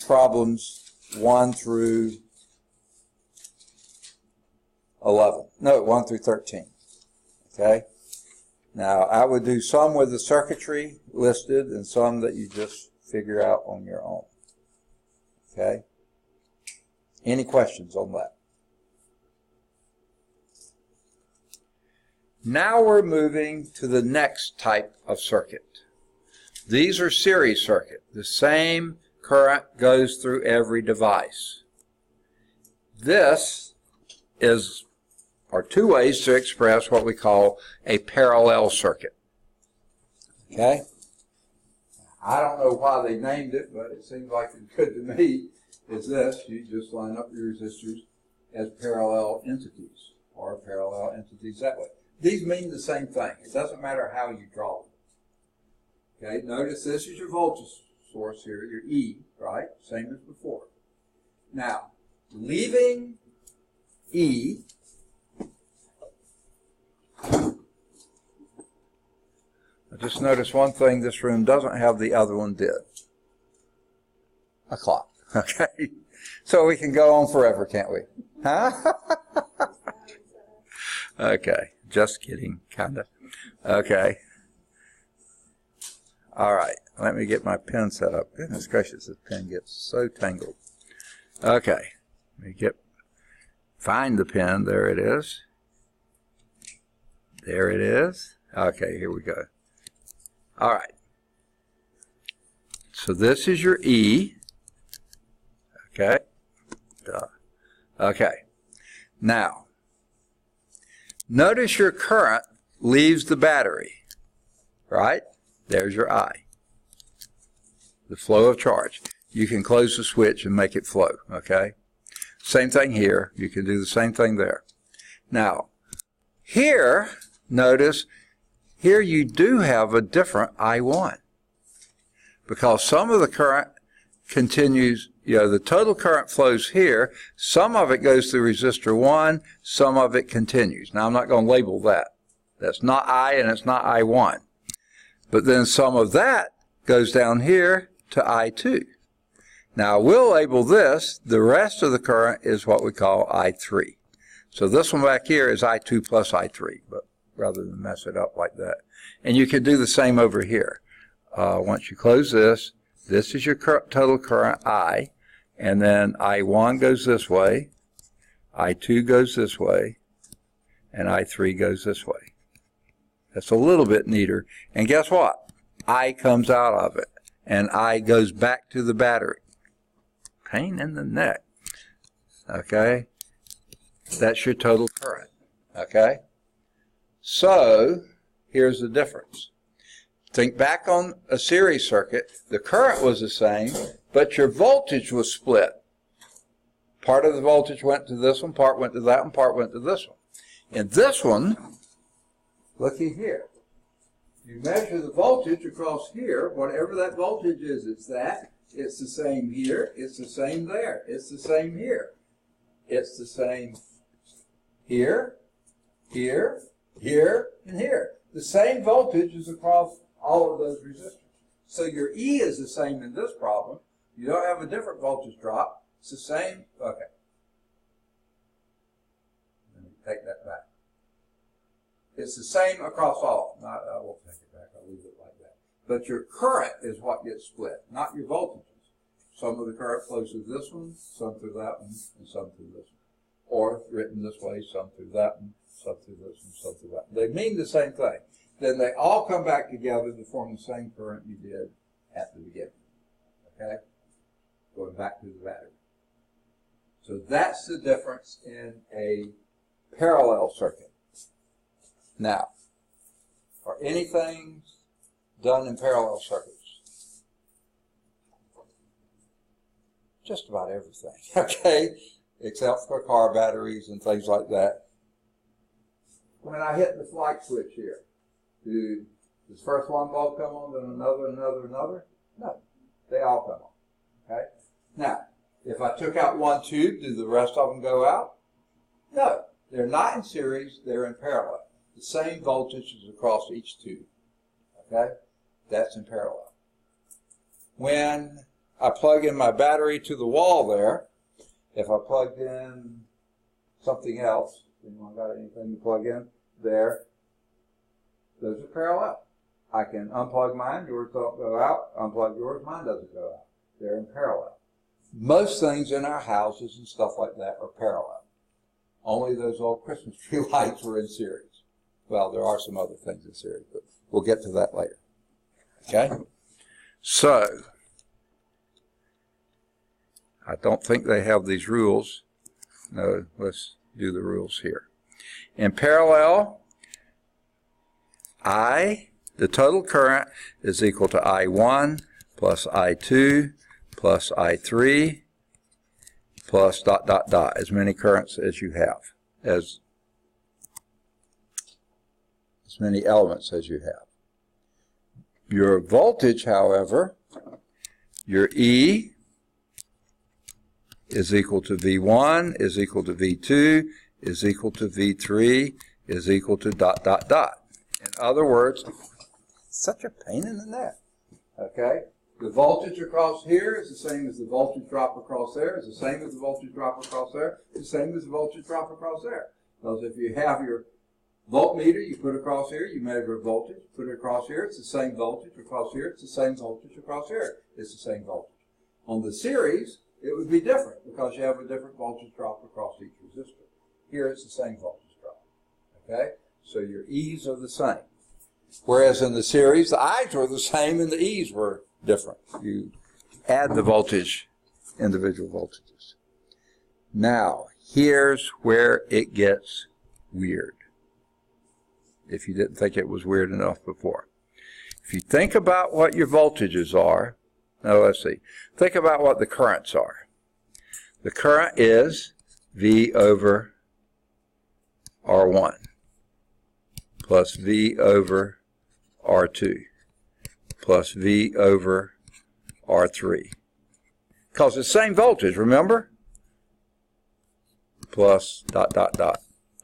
problems 1 through 11. No, 1 through 13. Okay? Now, I would do some with the circuitry listed and some that you just figure out on your own. Okay? Any questions on that? Now we're moving to the next type of circuit. These are series circuit. The same current goes through every device. This are 2 ways to express what we call a parallel circuit. Okay? I don't know why they named it, but it seems like it's good to me. Is this, you just line up your resistors as parallel entities, or parallel entities that way. These mean the same thing. It doesn't matter how you draw them. Okay, notice this is your voltage source here, your E, right? Same as before. Now, leaving E, I just noticed one thing this room doesn't have, the other one did. A clock. Okay, so we can go on forever, can't we? Huh? Okay, just kidding, kind of. Okay. All right, let me get my pen set up. Goodness gracious, this pen gets so tangled. Okay, let me find the pen. There it is. There it is. Okay, here we go. All right. So this is your E. Okay. Okay. Now, notice your current leaves the battery, right? There's your I. The flow of charge. You can close the switch and make it flow, okay? Same thing here. You can do the same thing there. Now, here, notice, here you do have a different I1 because some of the current continues, the total current flows here. Some of it goes through resistor 1, some of it continues. Now, I'm not going to label that. That's not I and it's not I1. But then some of that goes down here to I2. Now, we'll label this. The rest of the current is what we call I3. So this one back here is I2 plus I3, but rather than mess it up like that. And you can do the same over here. Once you close this, this is your total current I, and then I1 goes this way, I2 goes this way, and I3 goes this way. That's a little bit neater. And guess what? I comes out of it, and I goes back to the battery. Pain in the neck. Okay? That's your total current. Okay? So, here's the difference. Think back on a series circuit. The current was the same, but your voltage was split. Part of the voltage went to this one, part went to that one, part went to this one. In this one, looky here. You measure the voltage across here, whatever that voltage is, it's that. It's the same here, it's the same there, it's the same here. It's the same here, here, here, and here. The same voltage is across all of those resistors. So your E is the same in this problem. You don't have a different voltage drop. It's the same. Okay. Let me take that back. It's the same across all. I won't take it back. I'll leave it like that. But your current is what gets split, not your voltages. Some of the current flows through this one, some through that one, and some through this one. Or written this way, some through that one, some through this one, some through that one. They mean the same thing. Then they all come back together to form the same current you did at the beginning. Okay? Going back to the battery. So that's the difference in a parallel circuit. Now, are anything done in parallel circuits? Just about everything, okay? Except for car batteries and things like that. When I hit the light switch here, does first one bulb come on, then another? No, they all come on, okay? Now, if I took out one tube, do the rest of them go out? No, they're not in series, they're in parallel. The same voltage is across each tube, okay? That's in parallel. When I plug in my battery to the wall there, if I plugged in something else, anyone got anything to plug in there, those are parallel. I can unplug mine, yours don't go out, unplug yours, mine doesn't go out. They're in parallel. Most things in our houses and stuff like that are parallel. Only those old Christmas tree lights were in series. Well, there are some other things in series, but we'll get to that later. Okay? So, I don't think they have these rules. No, let's do the rules here. In parallel, the total current is equal to I1 plus I2 plus I3 plus ... as many currents as you have, as many elements as you have. Your voltage, however, your E is equal to V1, is equal to V2, is equal to V3, is equal to ... In other words, such a pain in the neck. Okay? The voltage across here is the same as the voltage drop across there, is the same as the voltage drop across there, is the same as the voltage drop across there. Because if you have your voltmeter, you put across here, you measure a voltage, put it across here, it's the same voltage, across here, it's the same voltage, across here, it's the same voltage. On the series, it would be different because you have a different voltage drop across each resistor. Here it's the same voltage drop. Okay? So your E's are the same. Whereas in the series, the I's were the same and the E's were different. You add the voltage, individual voltages. Now, here's where it gets weird. If you didn't think it was weird enough before. If you think about what your voltages are, now let's see. Think about what the currents are. The current is V over R1 plus V over R2 plus V over R3. Because it's the same voltage, remember? Plus ...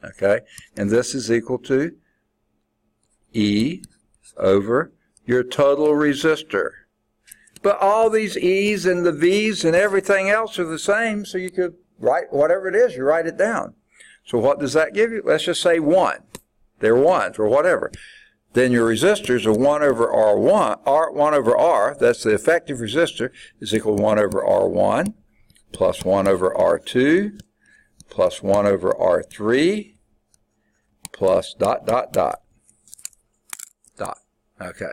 Okay? And this is equal to E over your total resistor. But all these E's and the V's and everything else are the same, so you could write whatever it is, you write it down. So what does that give you? Let's just say 1. They're 1s or whatever. Then your resistors are 1 over R1, 1 over R, that's the effective resistor, is equal to 1 over R1 plus 1 over R2 plus 1 over R3 plus ... Okay.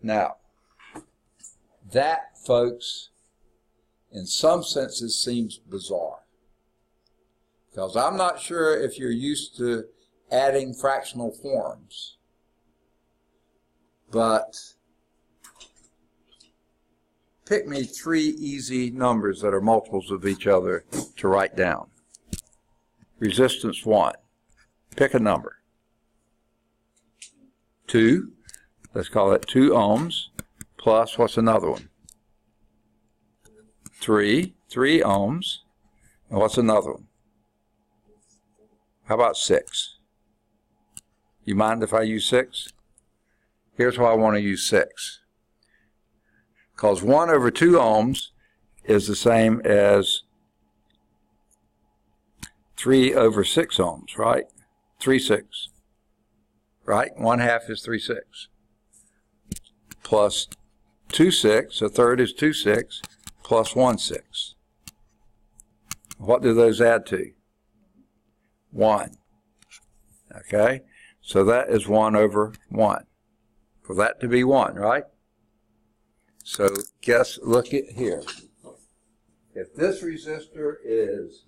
Now, that, folks, in some senses seems bizarre. Because I'm not sure if you're used to adding fractional forms, but pick me 3 easy numbers that are multiples of each other to write down. Resistance 1. Pick a number. 2. Let's call it 2 ohms plus, what's another one? 3 ohms. And what's another one? How about 6? You mind if I use 6? Here's why I want to use 6. Because 1 over 2 ohms is the same as 3 over 6 ohms, right? 3/6. Right? 1/2 is 3/6. Plus 2/6, a third is 2/6, plus 1/6. What do those add to? 1. Okay? So that is 1 over 1. For that to be 1, right? So look at here. If this resistor is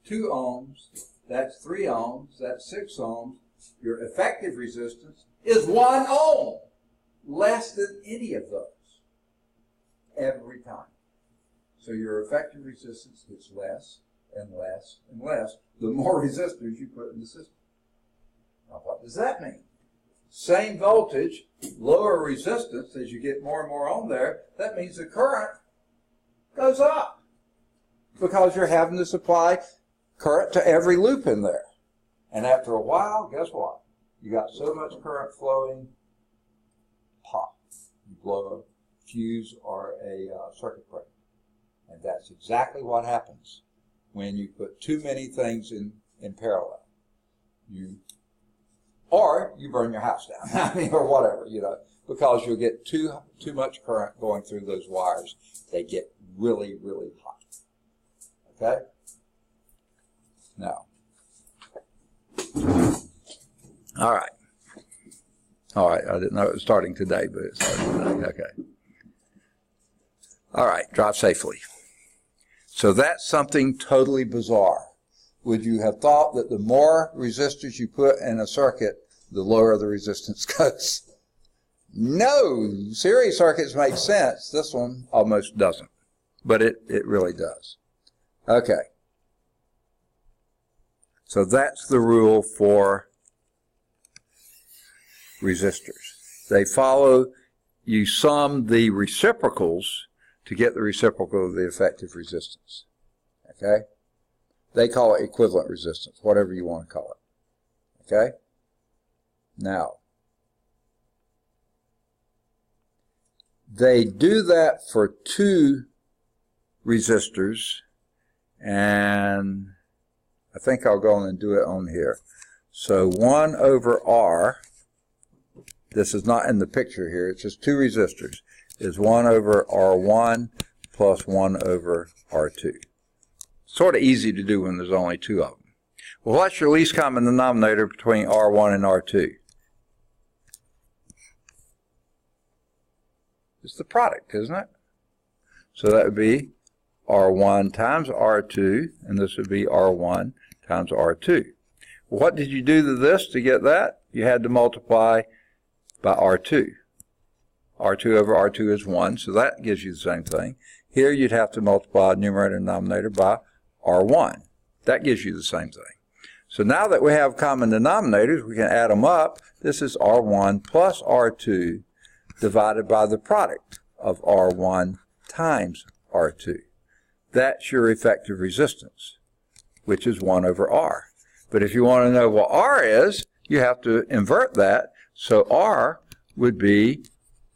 2 ohms, that's 3 ohms, that's 6 ohms, your effective resistance is 1 ohm, less than any of those, every time. So your effective resistance gets less and less and less the more resistors you put in the system. Now what does that mean? Same voltage, lower resistance as you get more and more on there, that means the current goes up because you're having to supply current to every loop in there. And after a while, guess what? You got so much current flowing, pop. You blow a fuse or a circuit breaker. And that's exactly what happens when you put too many things in parallel. Or you burn your house down, or whatever, because you'll get too much current going through those wires. They get really, really hot. Okay? Now, all right, I didn't know it was starting today, but it started today. Okay. All right, drive safely. So that's something totally bizarre. Would you have thought that the more resistors you put in a circuit, the lower the resistance goes? No, series circuits make sense. This one almost doesn't, but it really does. Okay. So that's the rule for resistors. They follow, you sum the reciprocals to get the reciprocal of the effective resistance. Okay? They call it equivalent resistance, whatever you want to call it. Okay? Now, they do that for 2 resistors, and I think I'll go on and do it on here. So 1 over R, this is not in the picture here, it's just 2 resistors, is 1 over R1 plus 1 over R2. Sort of easy to do when there's only 2 of them. Well, what's your least common denominator between R1 and R2? It's the product, isn't it? So that would be R1 times R2, and this would be R1 times R2. Well, what did you do to this to get that? You had to multiply by R2. R2 over R2 is 1, so that gives you the same thing. Here you'd have to multiply numerator and denominator by R1. That gives you the same thing. So now that we have common denominators, we can add them up. This is R1 plus R2 divided by the product of R1 times R2. That's your effective resistance, which is 1 over R. But if you want to know what R is, you have to invert that. So R would be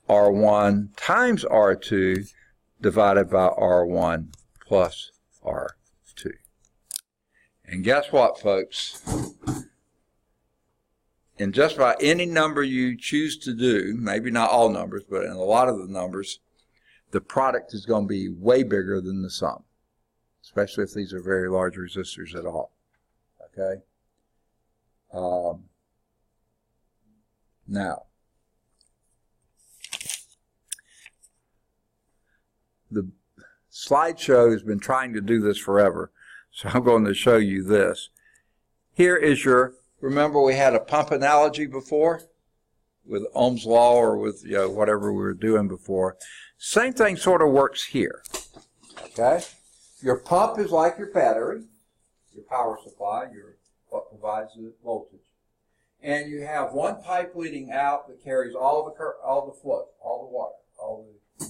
R1 times R2 divided by R1 plus R2. And guess what, folks? In just about any number you choose to do, maybe not all numbers, but in a lot of the numbers, the product is going to be way bigger than the sum, especially if these are very large resistors at all. Okay? Now, the slideshow has been trying to do this forever, so I'm going to show you this. Here is your, remember we had a pump analogy before with Ohm's law or with whatever we were doing before. Same thing sort of works here. Okay? Your pump is like your battery, your power supply, what provides the voltage. And you have one pipe leading out that carries all the flow, all the water, all the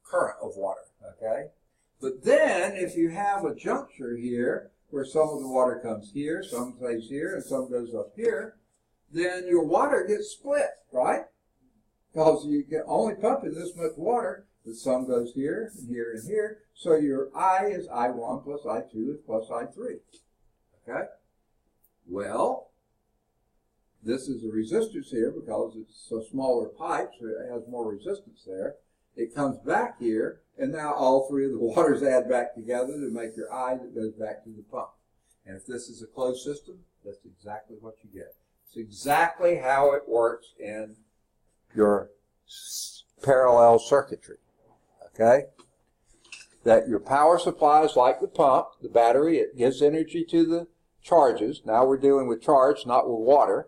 current of water, okay? But then, if you have a juncture here, where some of the water comes here, some stays here, and some goes up here, then your water gets split, right? Because you can only pump in this much water, but some goes here, and here, and here, so your I is I1 plus I2 is plus I3, okay? Well, this is the resistance here because it's a smaller pipe, so it has more resistance there. It comes back here, and now all three of the waters add back together to make your I that goes back to the pump. And if this is a closed system, that's exactly what you get. It's exactly how it works in your parallel circuitry, okay? That your power supply is like the pump, the battery, it gives energy to the charges. Now we're dealing with charge, not with water.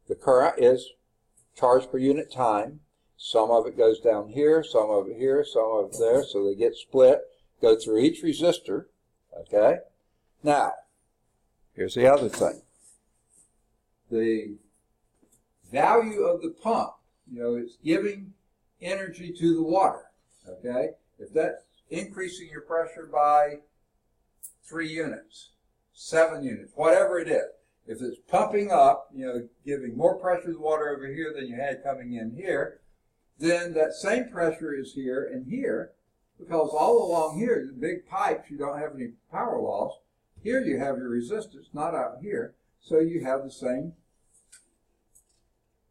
The current is charge per unit time. Some of it goes down here, some of it here, some of it there, so they get split, go through each resistor, okay? Now, here's the other thing. The value of the pump, it's giving energy to the water, okay? If that's increasing your pressure by 3 units, 7 units, whatever it is, if it's pumping up, giving more pressure to the water over here than you had coming in here, then that same pressure is here and here, because all along here, the big pipes, you don't have any power loss. Here you have your resistance, not out here, so you have the same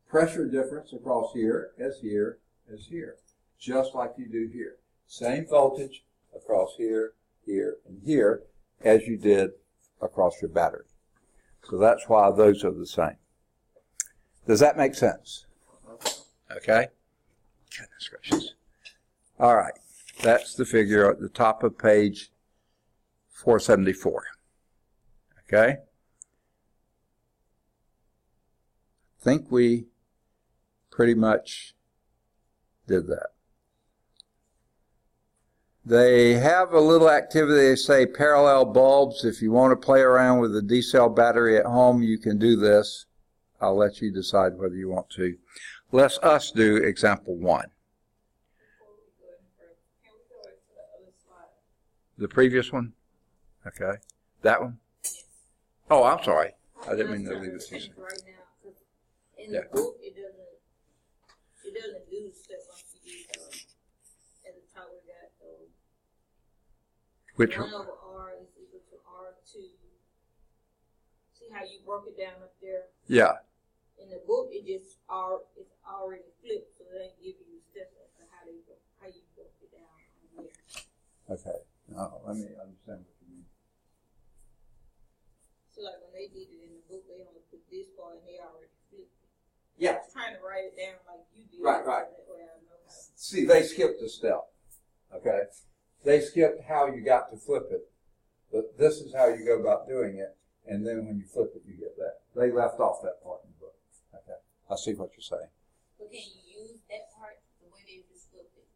pressure difference across here, as here, just like you do here. Same voltage across here, here, and here, as you did across your battery. So that's why those are the same. Does that make sense? Okay? Goodness gracious. All right. That's the figure at the top of page 474. Okay? I think we pretty much did that. They have a little activity, they say parallel bulbs. If you want to play around with a D-cell battery at home, you can do this. I'll let you decide whether you want to. Let us do example 1. The previous one? Okay. That one? Oh, I'm sorry. I didn't mean to leave it too soon. In the book, it doesn't do stuff like you do at the top we got which 1 over R is equal to R2. See how you broke it down up there? Yeah. In the book, it's already flipped, so they give you steps as to how you broke it down here. Okay. Now, let me understand what you mean. So like when they did it in the book, they only put this part and they already flipped it. Yeah. I was trying to write it down like you did. Right. That way I know how. See, they skipped a step. Okay. They skipped how you got to flip it. But this is how you go about doing it. And then when you flip it, you get that. They left off that part in the book. Okay. I see what you're saying. But can you use that part the way they just flipped it?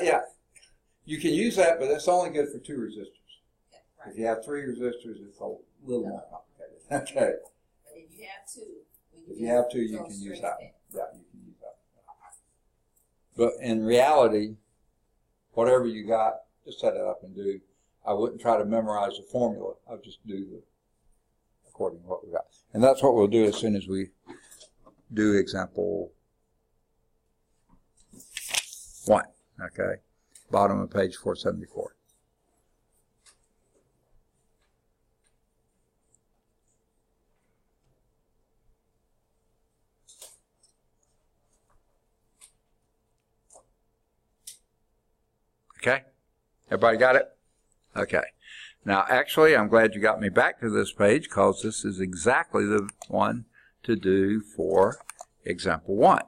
Yeah. You can use that, but it's only good for 2 resistors. Okay, right. If you have 3 resistors, it's a little more complicated. Okay. But if you have 2, if you have 2, you can use that one. Yeah, you can use that one. But in reality, whatever you got, just set it up and do. I wouldn't try to memorize the formula. I'll just do according to what we got. And that's what we'll do as soon as we do example 1. Okay. Bottom of page 474. Okay? Everybody got it? Okay. Now, actually, I'm glad you got me back to this page because this is exactly the one to do for example 1.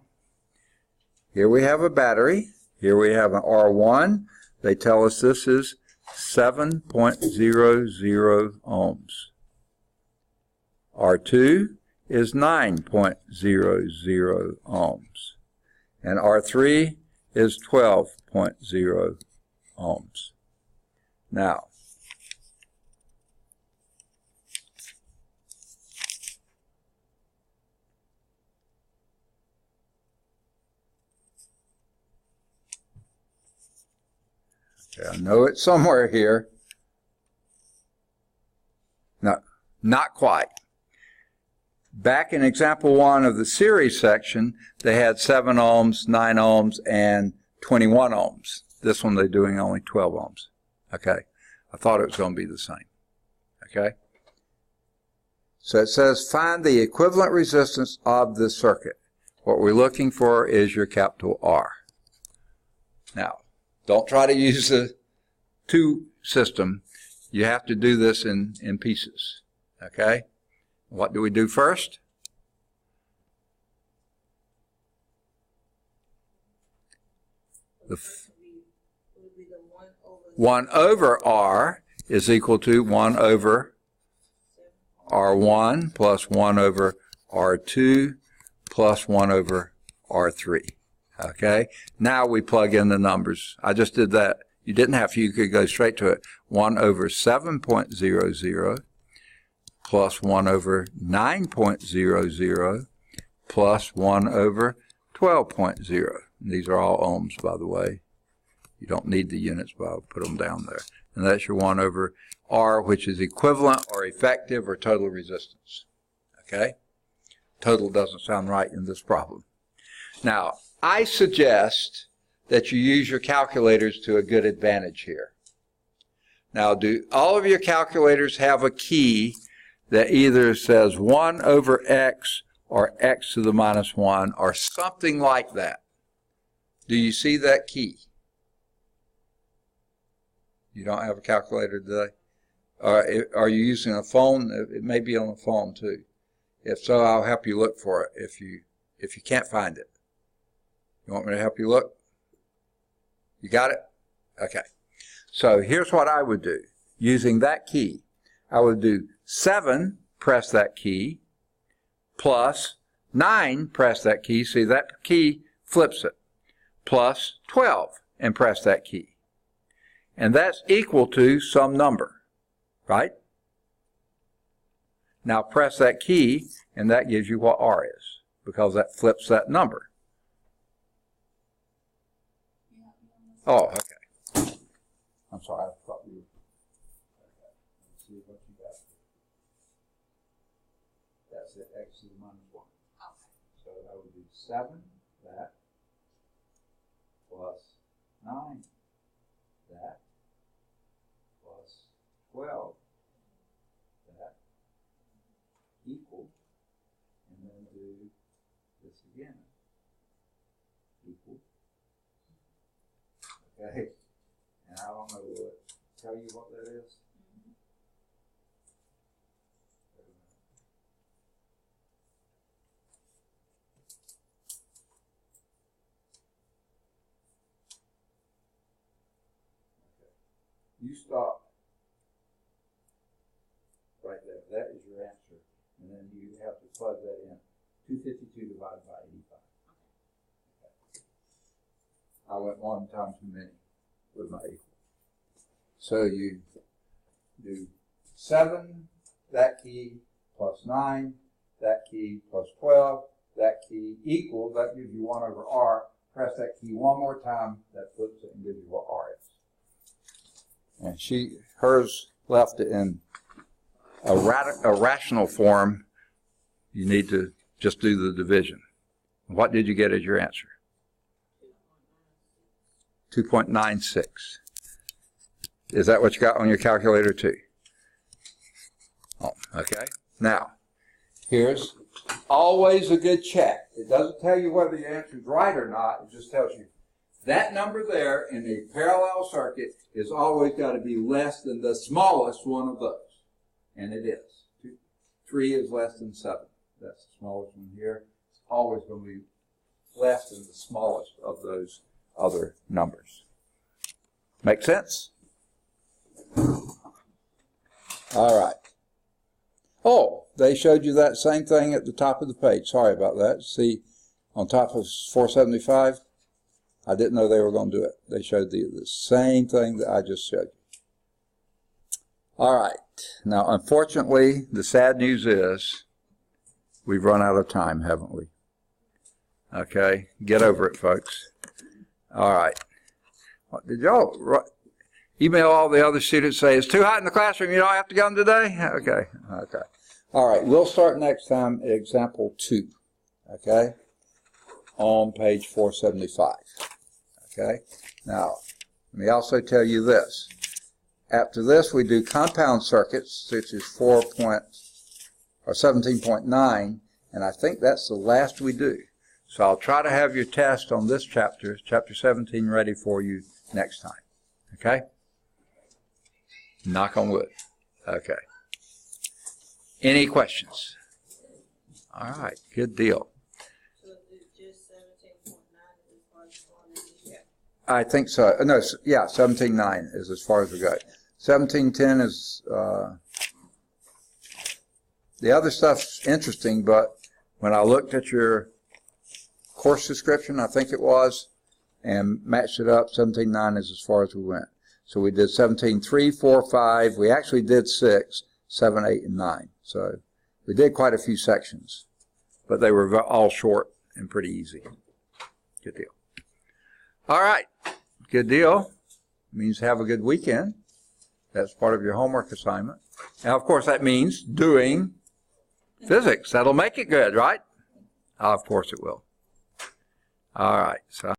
Here we have a battery. Here we have an R1. They tell us this is 7.00 ohms. R2 is 9.00 ohms. And R3 is 12.0 ohms. Now, okay, I know it's somewhere here. No, not quite. Back in example 1 of the series section, they had 7 ohms, 9 ohms, and 21 ohms. This one they're doing only 12 ohms. Okay? I thought it was going to be the same. Okay? So it says find the equivalent resistance of the circuit. What we're looking for is your capital R. Now, don't try to use the 2 system. You have to do this in pieces. Okay? What do we do first? The 1 over R is equal to 1 over R1 plus 1 over R2 plus 1 over R3. Okay? Now we plug in the numbers. I just did that. You didn't have to. You could go straight to it. 1 over 7.00 plus 1 over 9.00 plus 1 over 12.0. These are all ohms, by the way. You don't need the units, but I'll put them down there. And that's your 1 over R, which is equivalent or effective or total resistance. Okay? Total doesn't sound right in this problem. Now, I suggest that you use your calculators to a good advantage here. Now, do all of your calculators have a key that either says 1 over x or x to the minus 1 or something like that? Do you see that key? You don't have a calculator today? Are you using a phone? It may be on the phone too. If so, I'll help you look for it if you can't find it. You want me to help you look? You got it? Okay. So here's what I would do. Using that key, I would do 7, press that key, plus 9, press that key. See, that key flips it. Plus 12, and press that key. And that's equal to some number, right? Now press that key, and that gives you what R is, because that flips that number. Oh, okay. I'm sorry, I thought you were... Okay. Let's see what you got. That's it, x to the minus 1. Okay. So that would be 7, that, plus 9, that, plus 12, that, equal, and then do this again, equal. Okay, and I don't know what, tell you what that is. Okay, you stop right there. That is your answer, and then you have to plug that in. 252 divided by 85. I went 1 time too many with my equal. So you do 7, that key, plus 9, that key, plus 12, that key, equal, that gives you 1 over R. Press that key 1 more time, that flips it and gives you what R is. And hers left it in a rational form. You need to just do the division. What did you get as your answer? 2.96. Is that what you got on your calculator too? Oh, okay. Now, here's always a good check. It doesn't tell you whether your answer is right or not. It just tells you that number there in a parallel circuit is always got to be less than the smallest one of those. And it is. 3 is less than 7. That's the smallest one here. It's always going to be left is the smallest of those other numbers. Make sense? All right. Oh, they showed you that same thing at the top of the page. Sorry about that. See, on top of 475, I didn't know they were going to do it. They showed the same thing that I just showed you. All right. Now, unfortunately, the sad news is we've run out of time, haven't we? Okay. Get over it, folks. All right. Did y'all email all the other students, say, it's too hot in the classroom, you don't have to come today? Okay. Okay. All right. We'll start next time at example 2. Okay. On page 475. Okay. Now, let me also tell you this. After this, we do compound circuits, which is 17.9, and I think that's the last we do. So I'll try to have your test on this chapter, chapter 17, ready for you next time. Okay? Knock on wood. Okay. Any questions? All right. Good deal. So is it just 17.9 as far as going in this chapter? I think so. No, yeah, 17.9 is as far as we go. 17.10 is, the other stuff's interesting, but when I looked at your course description, I think it was, and matched it up, 17.9 is as far as we went. So we did 17.3, 4, 5. We actually did 6, 7, 8, and 9. So we did quite a few sections, but they were all short and pretty easy. Good deal. All right. Good deal. Means have a good weekend. That's part of your homework assignment. Now, of course, that means doing physics. That'll make it good, right? Of course it will. All right. So